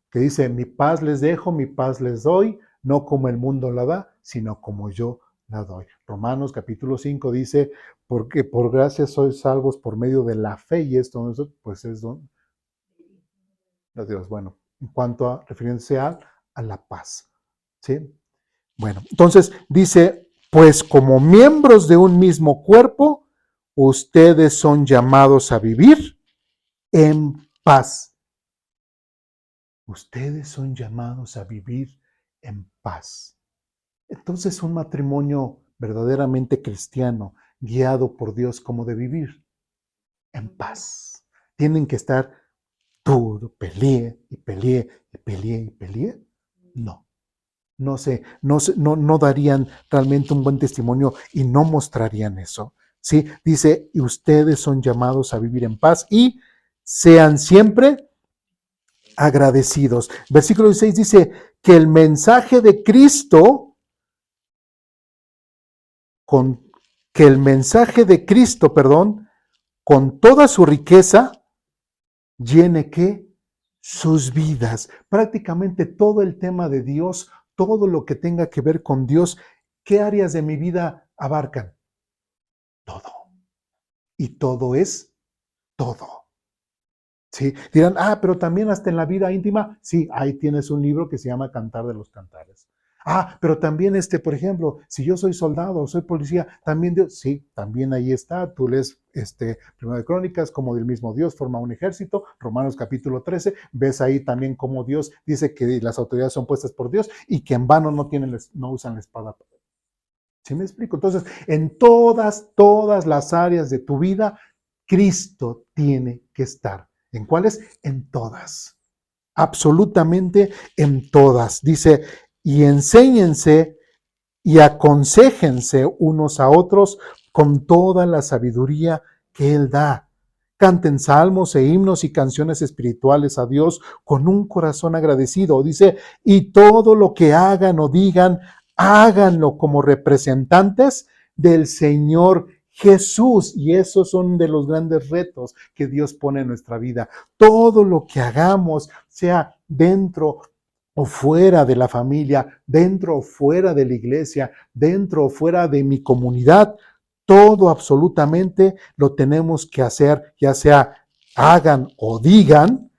Que dice, mi paz les dejo, mi paz les doy, no como el mundo la da, sino como yo la doy. Romanos capítulo 5 dice, porque por gracia sois salvos por medio de la fe, y esto pues es don de Dios. Bueno, en cuanto a refiriéndose a la paz, ¿sí? Bueno, entonces dice, pues como miembros de un mismo cuerpo, ustedes son llamados a vivir en paz. Ustedes son llamados a vivir en paz. Entonces, un matrimonio verdaderamente cristiano, guiado por Dios, ¿cómo de vivir? En paz. Tienen que estar todo, peleé y peleé y peleé y peleé. No. No darían realmente un buen testimonio y no mostrarían eso. ¿Sí? Dice, y ustedes son llamados a vivir en paz y sean siempre agradecidos. Versículo 16 dice que el mensaje de Cristo, con toda su riqueza, llene ¿qué? Sus vidas. Prácticamente todo el tema de Dios, todo lo que tenga que ver con Dios, ¿qué áreas de mi vida abarcan? Todo. Y todo es todo. ¿Sí? Dirán, pero también hasta en la vida íntima, sí, ahí tienes un libro que se llama Cantar de los Cantares. Pero también por ejemplo, si yo soy soldado o soy policía, también Dios, sí, también ahí está, tú lees Primera de Crónicas, como del mismo Dios forma un ejército, Romanos capítulo 13, ves ahí también cómo Dios dice que las autoridades son puestas por Dios y que en vano no usan la espada. ¿Sí me explico? Entonces, en todas las áreas de tu vida, Cristo tiene que estar. ¿En cuáles? En todas. Absolutamente en todas. Dice, y enséñense y aconséjense unos a otros con toda la sabiduría que Él da. Canten salmos e himnos y canciones espirituales a Dios con un corazón agradecido. Dice, y todo lo que hagan o digan, háganlo como representantes del Señor Jesús. Y esos son de los grandes retos que Dios pone en nuestra vida. Todo lo que hagamos, sea dentro o fuera de la familia, dentro o fuera de la iglesia, dentro o fuera de mi comunidad, todo absolutamente lo tenemos que hacer, ya sea hagan o digan,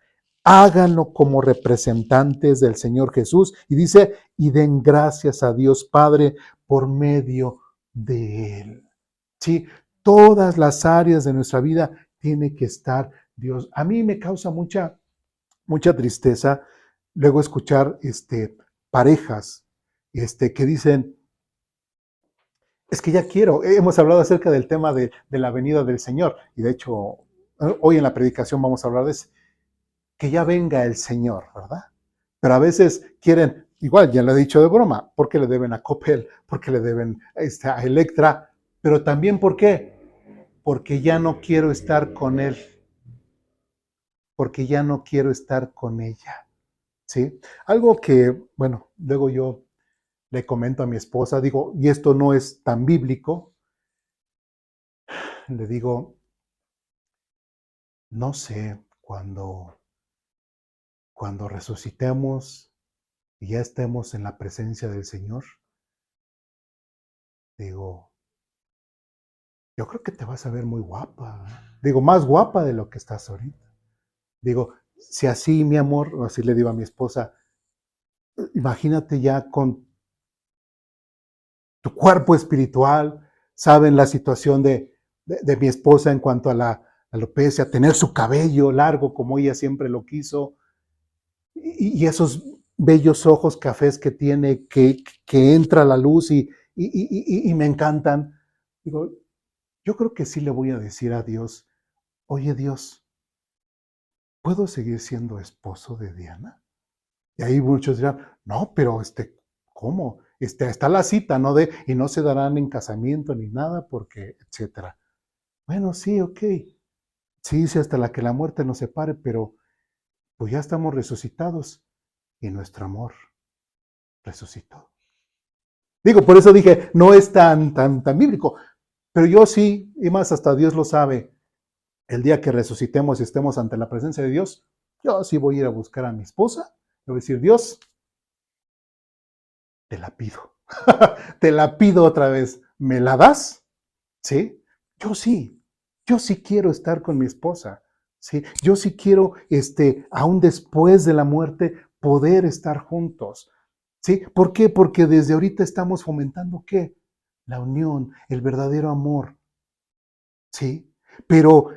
háganlo como representantes del Señor Jesús. Y dice, y den gracias a Dios Padre por medio de Él. Sí, todas las áreas de nuestra vida tiene que estar Dios. A mí me causa mucha tristeza luego escuchar parejas que dicen, es que ya quiero, hemos hablado acerca del tema de la venida del Señor, y de hecho, hoy en la predicación vamos a hablar de eso, que ya venga el Señor, ¿verdad? Pero a veces quieren, igual ya lo he dicho de broma, porque le deben a Coppel, porque le deben a Electra, pero también ¿por qué? Porque ya no quiero estar con él, porque ya no quiero estar con ella, ¿sí? Algo que, bueno, luego yo le comento a mi esposa, digo, y esto no es tan bíblico, le digo, no sé, cuando resucitemos y ya estemos en la presencia del Señor, digo, yo creo que te vas a ver muy guapa, digo, más guapa de lo que estás ahorita. Digo, si así, mi amor, o así le digo a mi esposa, imagínate ya con tu cuerpo espiritual, saben la situación de mi esposa en cuanto a la alopecia, tener su cabello largo como ella siempre lo quiso, y esos bellos ojos cafés que tiene, que entra la luz y me encantan. Digo, yo creo que sí le voy a decir a Dios, oye Dios, ¿puedo seguir siendo esposo de Diana? Y ahí muchos dirán, no, pero ¿cómo? Está la cita, ¿no? Y no se darán en casamiento ni nada, porque, etcétera. Bueno, sí, ok. Sí, sí, hasta la que la muerte nos separe, pero pues ya estamos resucitados y nuestro amor resucitó. Digo, por eso dije, no es tan bíblico, pero yo sí, y más hasta Dios lo sabe, el día que resucitemos y estemos ante la presencia de Dios, yo sí voy a ir a buscar a mi esposa, le voy a decir, Dios, te la pido, te la pido otra vez, ¿me la das? ¿Sí? Yo sí quiero estar con mi esposa, ¿sí? Yo sí quiero, aún después de la muerte, poder estar juntos, ¿sí? ¿Por qué? Porque desde ahorita estamos fomentando, ¿qué? La unión, el verdadero amor, ¿sí? Pero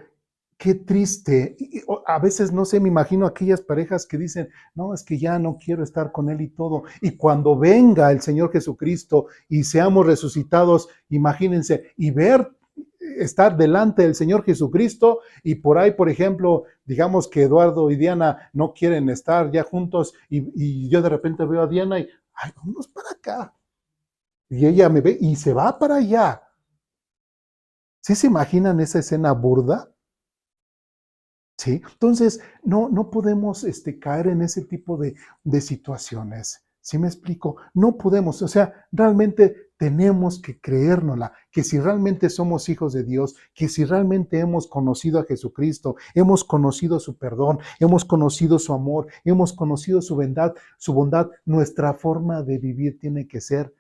qué triste, a veces, no sé, me imagino aquellas parejas que dicen, no, es que ya no quiero estar con él y todo, y cuando venga el Señor Jesucristo y seamos resucitados, imagínense, y ver estar delante del Señor Jesucristo y por ahí, por ejemplo, digamos que Eduardo y Diana no quieren estar ya juntos y yo de repente veo a Diana y, ay, vámonos para acá. Y ella me ve y se va para allá. ¿Sí se imaginan esa escena burda? ¿Sí? Entonces, no podemos caer en ese tipo de situaciones. ¿Sí me explico? No podemos, o sea, realmente tenemos que creérnosla, que si realmente somos hijos de Dios, que si realmente hemos conocido a Jesucristo, hemos conocido su perdón, hemos conocido su amor, hemos conocido su bondad, nuestra forma de vivir tiene que ser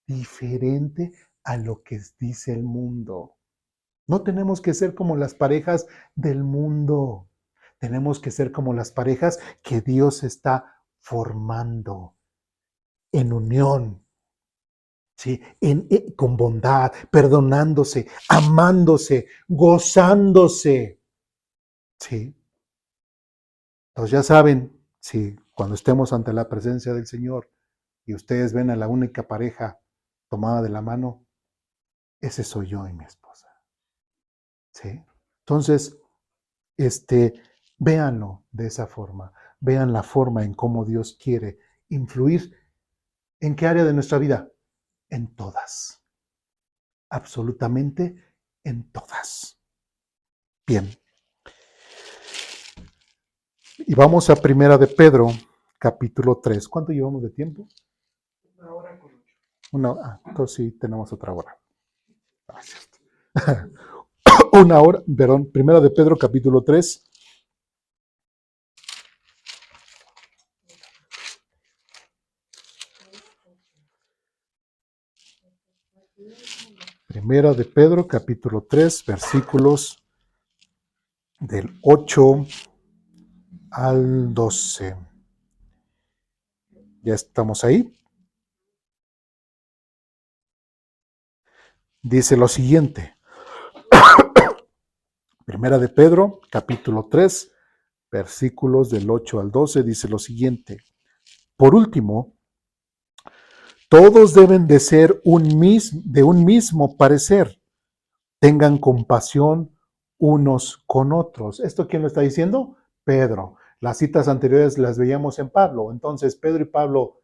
diferente a lo que dice el mundo. No tenemos que ser como las parejas del mundo. Tenemos que ser como las parejas que Dios está formando en unión, ¿sí? Con bondad, perdonándose, amándose, gozándose. ¿Sí? Entonces ya saben, si cuando estemos ante la presencia del Señor y ustedes ven a la única pareja tomada de la mano, ese soy yo y mi esposa. ¿Sí? Entonces, véanlo de esa forma. Vean la forma en cómo Dios quiere influir. ¿En qué área de nuestra vida? En todas. Absolutamente en todas. Bien. Y vamos a Primera de Pedro, capítulo 3. ¿Cuánto llevamos de tiempo? 1 hora con 8. Entonces sí, tenemos otra hora. Gracias. 1 hora, perdón, Primera de Pedro, capítulo 3. Primera de Pedro, capítulo 3, versículos del 8 al 12. ¿Ya estamos ahí? Dice lo siguiente. Primera de Pedro, capítulo 3, versículos del 8 al 12, dice lo siguiente. Por último, todos deben de ser de un mismo parecer. Tengan compasión unos con otros. ¿Esto quién lo está diciendo? Pedro. Las citas anteriores las veíamos en Pablo. Entonces, ¿Pedro y Pablo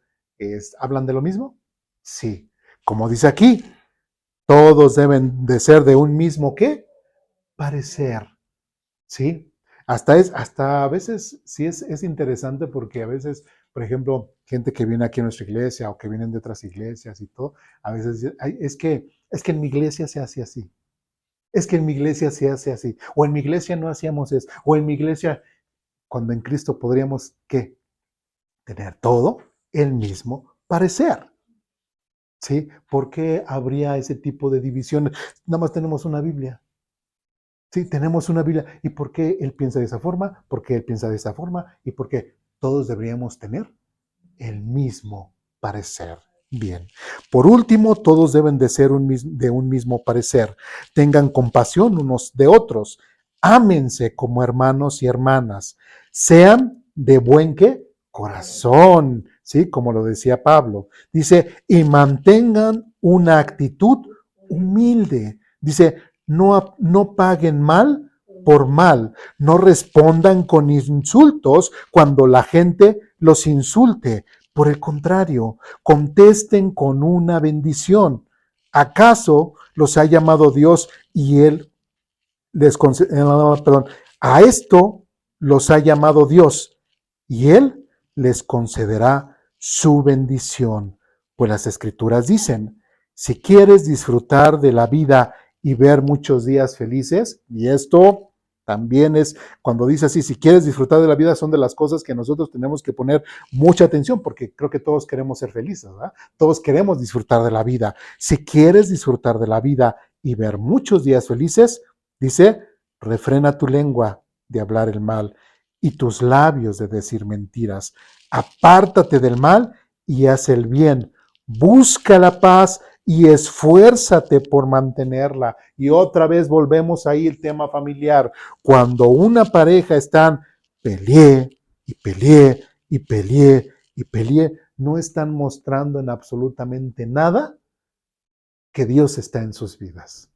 hablan de lo mismo? Sí. Como dice aquí, todos deben de ser de un mismo, ¿qué? Parecer. ¿Sí? Hasta a veces sí es interesante porque a veces, por ejemplo, gente que viene aquí a nuestra iglesia o que vienen de otras iglesias y todo, a veces es que en mi iglesia se hace así. Es que en mi iglesia se hace así. O en mi iglesia no hacíamos eso. O en mi iglesia, cuando en Cristo podríamos, ¿qué? Tener todo el mismo parecer. ¿Sí? ¿Por qué habría ese tipo de divisiones? Nada más tenemos una Biblia. Sí, tenemos una Biblia. ¿Y por qué él piensa de esa forma? ¿Por qué él piensa de esa forma? ¿Y por qué todos deberíamos tener el mismo parecer? Bien. Por último, todos deben de ser de un mismo parecer. Tengan compasión unos de otros. Ámense como hermanos y hermanas. Sean de buen ¿qué? Corazón. ¿Sí? Como lo decía Pablo. Dice, y mantengan una actitud humilde. Dice, no paguen mal por mal. No respondan con insultos cuando la gente los insulte. Por el contrario, contesten con una bendición. ¿Acaso los ha llamado Dios y Él les concede? Perdón, a esto los ha llamado Dios y Él les concederá su bendición. Pues las Escrituras dicen, si quieres disfrutar de la vida y ver muchos días felices, y esto también es, cuando dice así, si quieres disfrutar de la vida, son de las cosas que nosotros tenemos que poner mucha atención, porque creo que todos queremos ser felices, ¿verdad? Todos queremos disfrutar de la vida. Si quieres disfrutar de la vida y ver muchos días felices, dice, refrena tu lengua de hablar el mal y tus labios de decir mentiras. Apártate del mal y haz el bien. Busca la paz y esfuérzate por mantenerla. Y otra vez volvemos ahí el tema familiar. Cuando una pareja están peleé y peleé y peleé y peleé, no están mostrando en absolutamente nada que Dios está en sus vidas.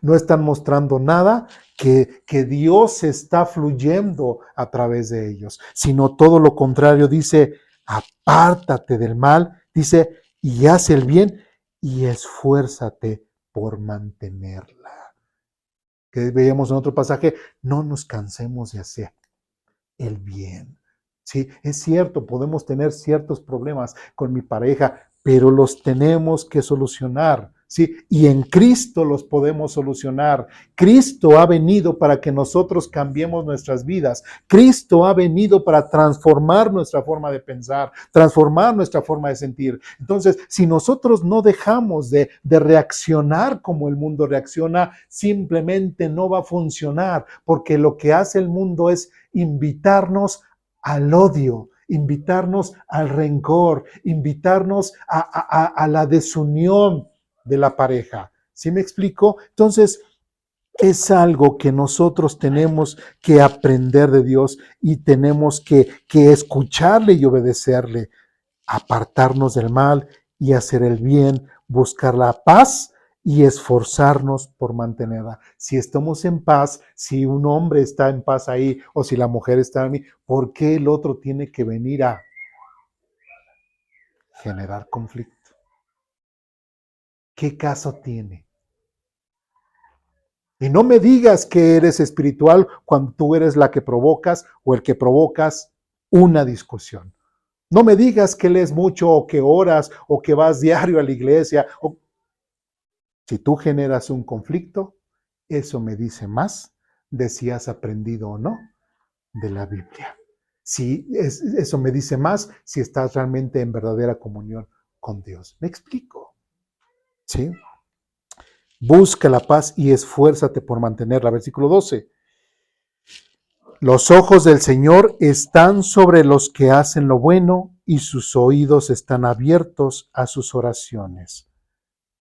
No están mostrando nada que Dios está fluyendo a través de ellos, sino todo lo contrario. Dice, apártate del mal, dice, y haz el bien y esfuérzate por mantenerla. Que veíamos en otro pasaje, no nos cansemos de hacer el bien. Sí, es cierto, podemos tener ciertos problemas con mi pareja, pero los tenemos que solucionar. ¿Sí? Y en Cristo los podemos solucionar. Cristo ha venido para que nosotros cambiemos nuestras vidas. Cristo ha venido para transformar nuestra forma de pensar, transformar nuestra forma de sentir. Entonces, si nosotros no dejamos de reaccionar como el mundo reacciona, simplemente no va a funcionar, porque lo que hace el mundo es invitarnos al odio, invitarnos al rencor, invitarnos a la desunión de la pareja. ¿Sí me explico? Entonces, es algo que nosotros tenemos que aprender de Dios y tenemos que escucharle y obedecerle, apartarnos del mal y hacer el bien, buscar la paz y esforzarnos por mantenerla. Si estamos en paz, si un hombre está en paz ahí o si la mujer está en mí, ¿por qué el otro tiene que venir a generar conflicto? ¿Qué caso tiene? Y no me digas que eres espiritual cuando tú eres la que provocas o el que provocas una discusión. No me digas que lees mucho o que oras o que vas diario a la iglesia. Si tú generas un conflicto, eso me dice más de si has aprendido o no de la Biblia. Eso me dice más si estás realmente en verdadera comunión con Dios. ¿Me explico? ¿Sí? Busca la paz y esfuérzate por mantenerla. Versículo 12. Los ojos del Señor están sobre los que hacen lo bueno y sus oídos están abiertos a sus oraciones.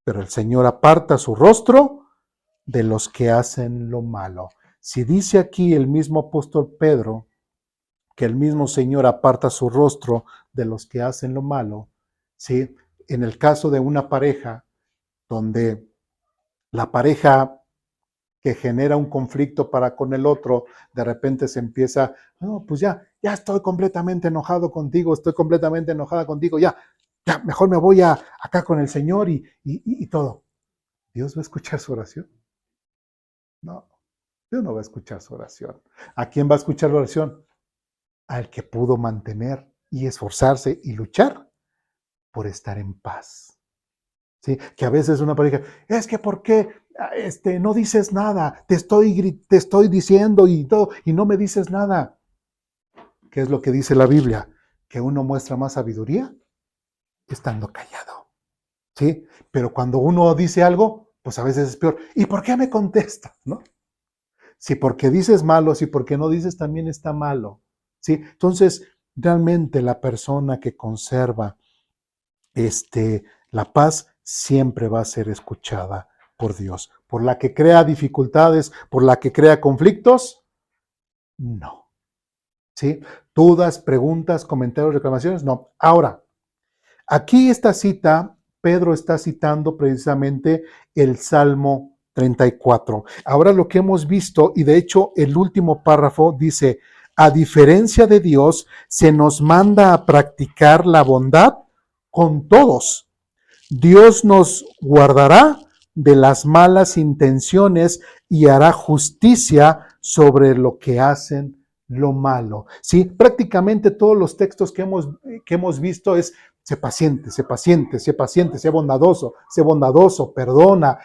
Pero el Señor aparta su rostro de los que hacen lo malo. Si dice aquí el mismo apóstol Pedro que el mismo Señor aparta su rostro de los que hacen lo malo, ¿sí? En el caso de una pareja donde la pareja que genera un conflicto para con el otro, de repente se empieza, no, pues ya estoy completamente enojado contigo, estoy completamente enojada contigo, ya, mejor me voy acá con el Señor y todo. ¿Dios va a escuchar su oración? No, Dios no va a escuchar su oración. ¿A quién va a escuchar la oración? Al que pudo mantener y esforzarse y luchar por estar en paz. ¿Sí? Que a veces una pareja, es que ¿por qué no dices nada? Te estoy diciendo y todo, y no me dices nada. ¿Qué es lo que dice la Biblia? Que uno muestra más sabiduría estando callado. ¿Sí? Pero cuando uno dice algo, pues a veces es peor. ¿Y por qué me contestas? ¿No? Si porque dices malo, si porque no dices también está malo. ¿Sí? Entonces, realmente la persona que conserva la paz siempre va a ser escuchada por Dios. ¿Por la que crea dificultades, por la que crea conflictos? No. ¿Sí? Dudas, preguntas, comentarios, reclamaciones, no. Ahora, aquí esta cita, Pedro está citando precisamente el Salmo 34. Ahora lo que hemos visto, y de hecho el último párrafo dice, a diferencia de Dios, se nos manda a practicar la bondad con todos. Dios nos guardará de las malas intenciones y hará justicia sobre lo que hacen lo malo. ¿Sí? Prácticamente todos los textos que hemos visto es: sé paciente, sé paciente, sé paciente, sé bondadoso, perdona,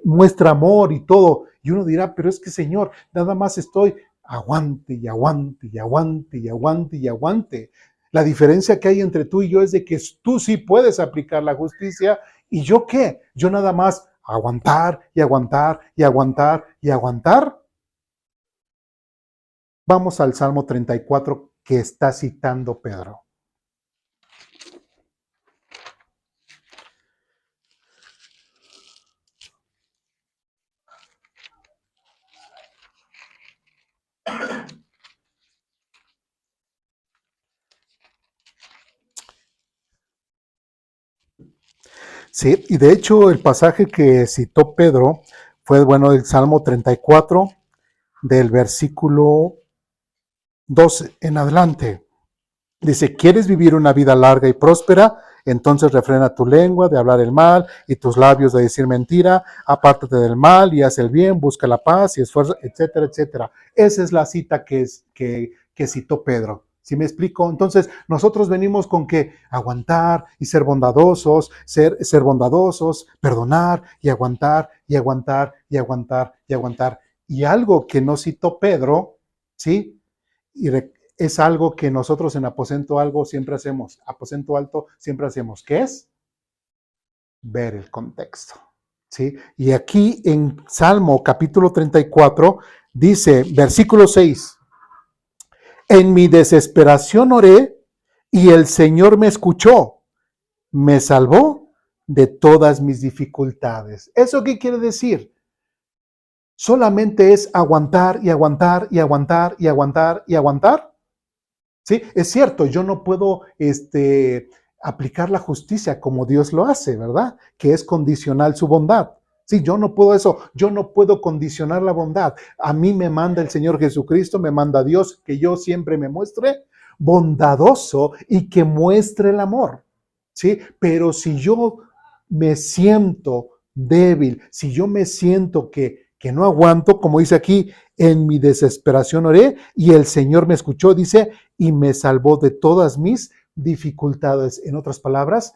muestra amor y todo. Y uno dirá, pero es que, Señor, nada más estoy aguante y aguante y aguante y aguante y aguante. La diferencia que hay entre tú y yo es de que tú sí puedes aplicar la justicia y yo qué, yo nada más aguantar y aguantar y aguantar y aguantar. Vamos al Salmo 34 que está citando Pedro. Sí, y de hecho el pasaje que citó Pedro fue, bueno, el Salmo 34, del versículo 12 en adelante. Dice: ¿quieres vivir una vida larga y próspera? Entonces refrena tu lengua de hablar el mal y tus labios de decir mentira. Apártate del mal y haz el bien, busca la paz y esfuerzo, etcétera, etcétera. Esa es la cita que citó Pedro. ¿Sí me explico? Entonces nosotros venimos con que aguantar y ser bondadosos, ser bondadosos, perdonar y aguantar y aguantar y aguantar y aguantar. Y algo que no citó Pedro, ¿sí? Es algo que nosotros en Aposento Alto siempre hacemos. Aposento Alto siempre hacemos. ¿Qué es? Ver el contexto. ¿Sí? Y aquí en Salmo capítulo 34 dice, versículo 6, en mi desesperación oré y el Señor me escuchó, me salvó de todas mis dificultades. ¿Eso qué quiere decir? Solamente es aguantar y aguantar y aguantar y aguantar y aguantar. Sí, es cierto, yo no puedo aplicar la justicia como Dios lo hace, ¿verdad? Que es condicional su bondad. Sí, yo no puedo eso, yo no puedo condicionar la bondad. A mí me manda el Señor Jesucristo, me manda Dios que yo siempre me muestre bondadoso y que muestre el amor. Sí, pero si yo me siento débil, si yo me siento que no aguanto, como dice aquí, en mi desesperación oré y el Señor me escuchó, dice, y me salvó de todas mis dificultades. En otras palabras,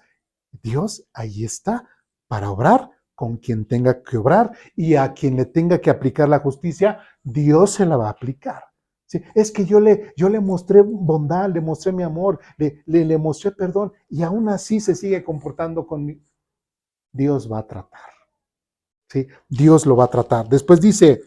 Dios ahí está para obrar con quien tenga que obrar y a quien le tenga que aplicar la justicia, Dios se la va a aplicar. ¿Sí? Es que yo le mostré bondad, le mostré mi amor, le mostré perdón y aún así se sigue comportando conmigo. Dios va a tratar. ¿Sí? Dios lo va a tratar. Después dice,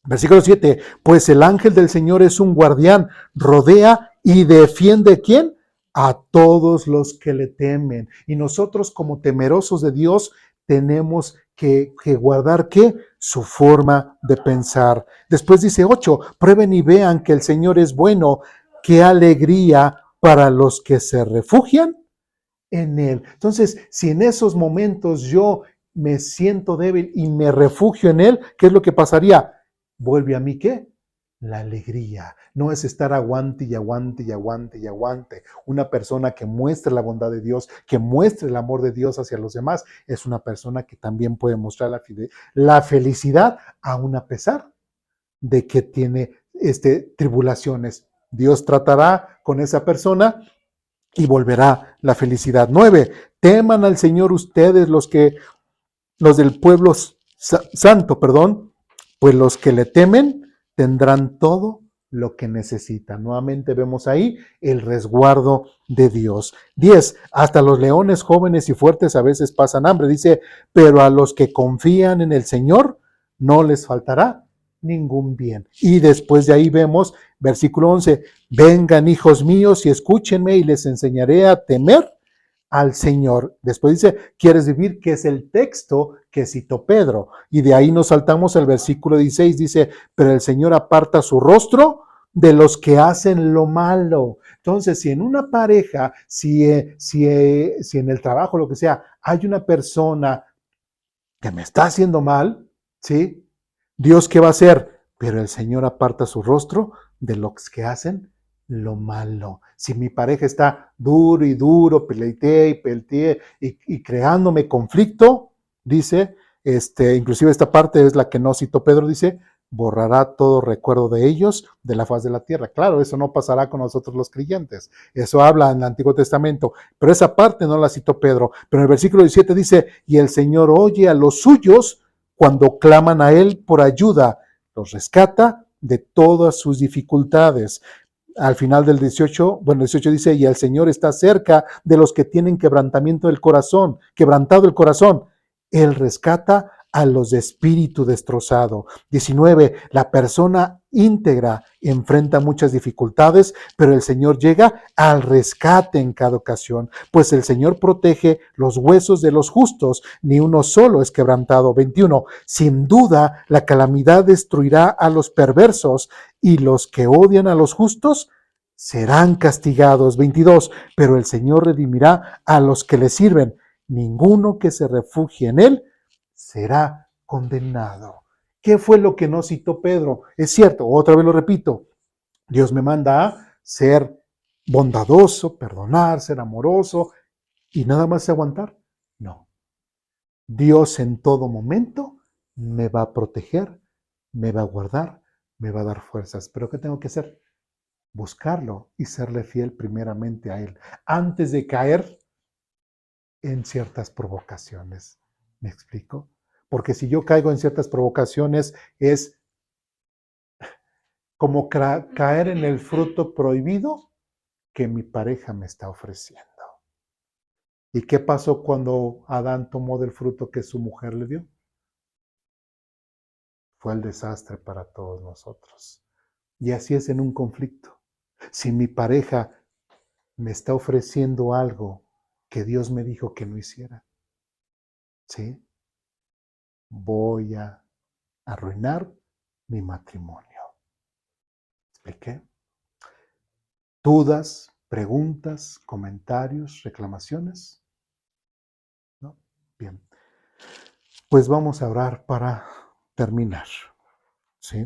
versículo 7, pues el ángel del Señor es un guardián, rodea y defiende ¿quién? A todos los que le temen. Y nosotros como temerosos de Dios tenemos que guardar ¿qué? Su forma de pensar. Después dice 8, prueben y vean que el Señor es bueno, qué alegría para los que se refugian en Él. Entonces, si en esos momentos yo me siento débil y me refugio en Él, ¿qué es lo que pasaría? Vuelve a mí, ¿qué? La alegría. No es estar aguante y aguante y aguante y aguante. Una persona que muestre la bondad de Dios, que muestre el amor de Dios hacia los demás, es una persona que también puede mostrar la felicidad, aun a pesar de que tiene tribulaciones. Dios tratará con esa persona y volverá la felicidad. 9. Teman al Señor ustedes los del pueblo santo, pues los que le temen tendrán todo lo que necesitan. Nuevamente vemos ahí el resguardo de Dios. 10. Hasta los leones jóvenes y fuertes a veces pasan hambre. Dice, pero a los que confían en el Señor no les faltará ningún bien. Y después de ahí vemos, versículo 11, vengan hijos míos y escúchenme y les enseñaré a temer al Señor. Después dice, ¿quieres vivir? Que es el texto que citó Pedro. Y de ahí nos saltamos al versículo 16, dice, pero el Señor aparta su rostro de los que hacen lo malo. Entonces, si en una pareja, si en el trabajo, lo que sea, hay una persona que me está haciendo mal, ¿sí? Dios, ¿qué va a hacer? Pero el Señor aparta su rostro de los que hacen lo malo. Si mi pareja está duro y duro, peleé y creándome conflicto, dice, inclusive esta parte es la que no citó Pedro, dice, borrará todo recuerdo de ellos de la faz de la tierra. Claro, eso no pasará con nosotros los creyentes. Eso habla en el Antiguo Testamento, pero esa parte no la citó Pedro. Pero en el versículo 17 dice, y el Señor oye a los suyos cuando claman a Él por ayuda, los rescata de todas sus dificultades. Al final del 18, bueno, el 18 dice, y el Señor está cerca de los que tienen quebrantamiento del corazón, quebrantado el corazón. Él rescata a los de espíritu destrozado. 19, la persona íntegra enfrenta muchas dificultades, pero el Señor llega al rescate en cada ocasión, pues el Señor protege los huesos de los justos, ni uno solo es quebrantado. 21, sin duda la calamidad destruirá a los perversos y los que odian a los justos serán castigados. 22, pero el Señor redimirá a los que le sirven. Ninguno que se refugie en él será condenado. ¿Qué fue lo que no citó Pedro? Es cierto, otra vez lo repito, Dios me manda a ser bondadoso, perdonar, ser amoroso y nada más aguantar. No. Dios en todo momento me va a proteger, me va a guardar, me va a dar fuerzas. ¿Pero qué tengo que hacer? Buscarlo y serle fiel primeramente a Él, antes de caer en ciertas provocaciones. ¿Me explico? Porque si yo caigo en ciertas provocaciones es como caer en el fruto prohibido que mi pareja me está ofreciendo. ¿Y qué pasó cuando Adán tomó del fruto que su mujer le dio? Fue el desastre para todos nosotros. Y así es en un conflicto. Si mi pareja me está ofreciendo algo que Dios me dijo que no hiciera, ¿sí? Voy a arruinar mi matrimonio. ¿Expliqué? ¿Dudas, preguntas, comentarios, reclamaciones? ¿No? Bien. Pues vamos a orar para terminar, ¿sí?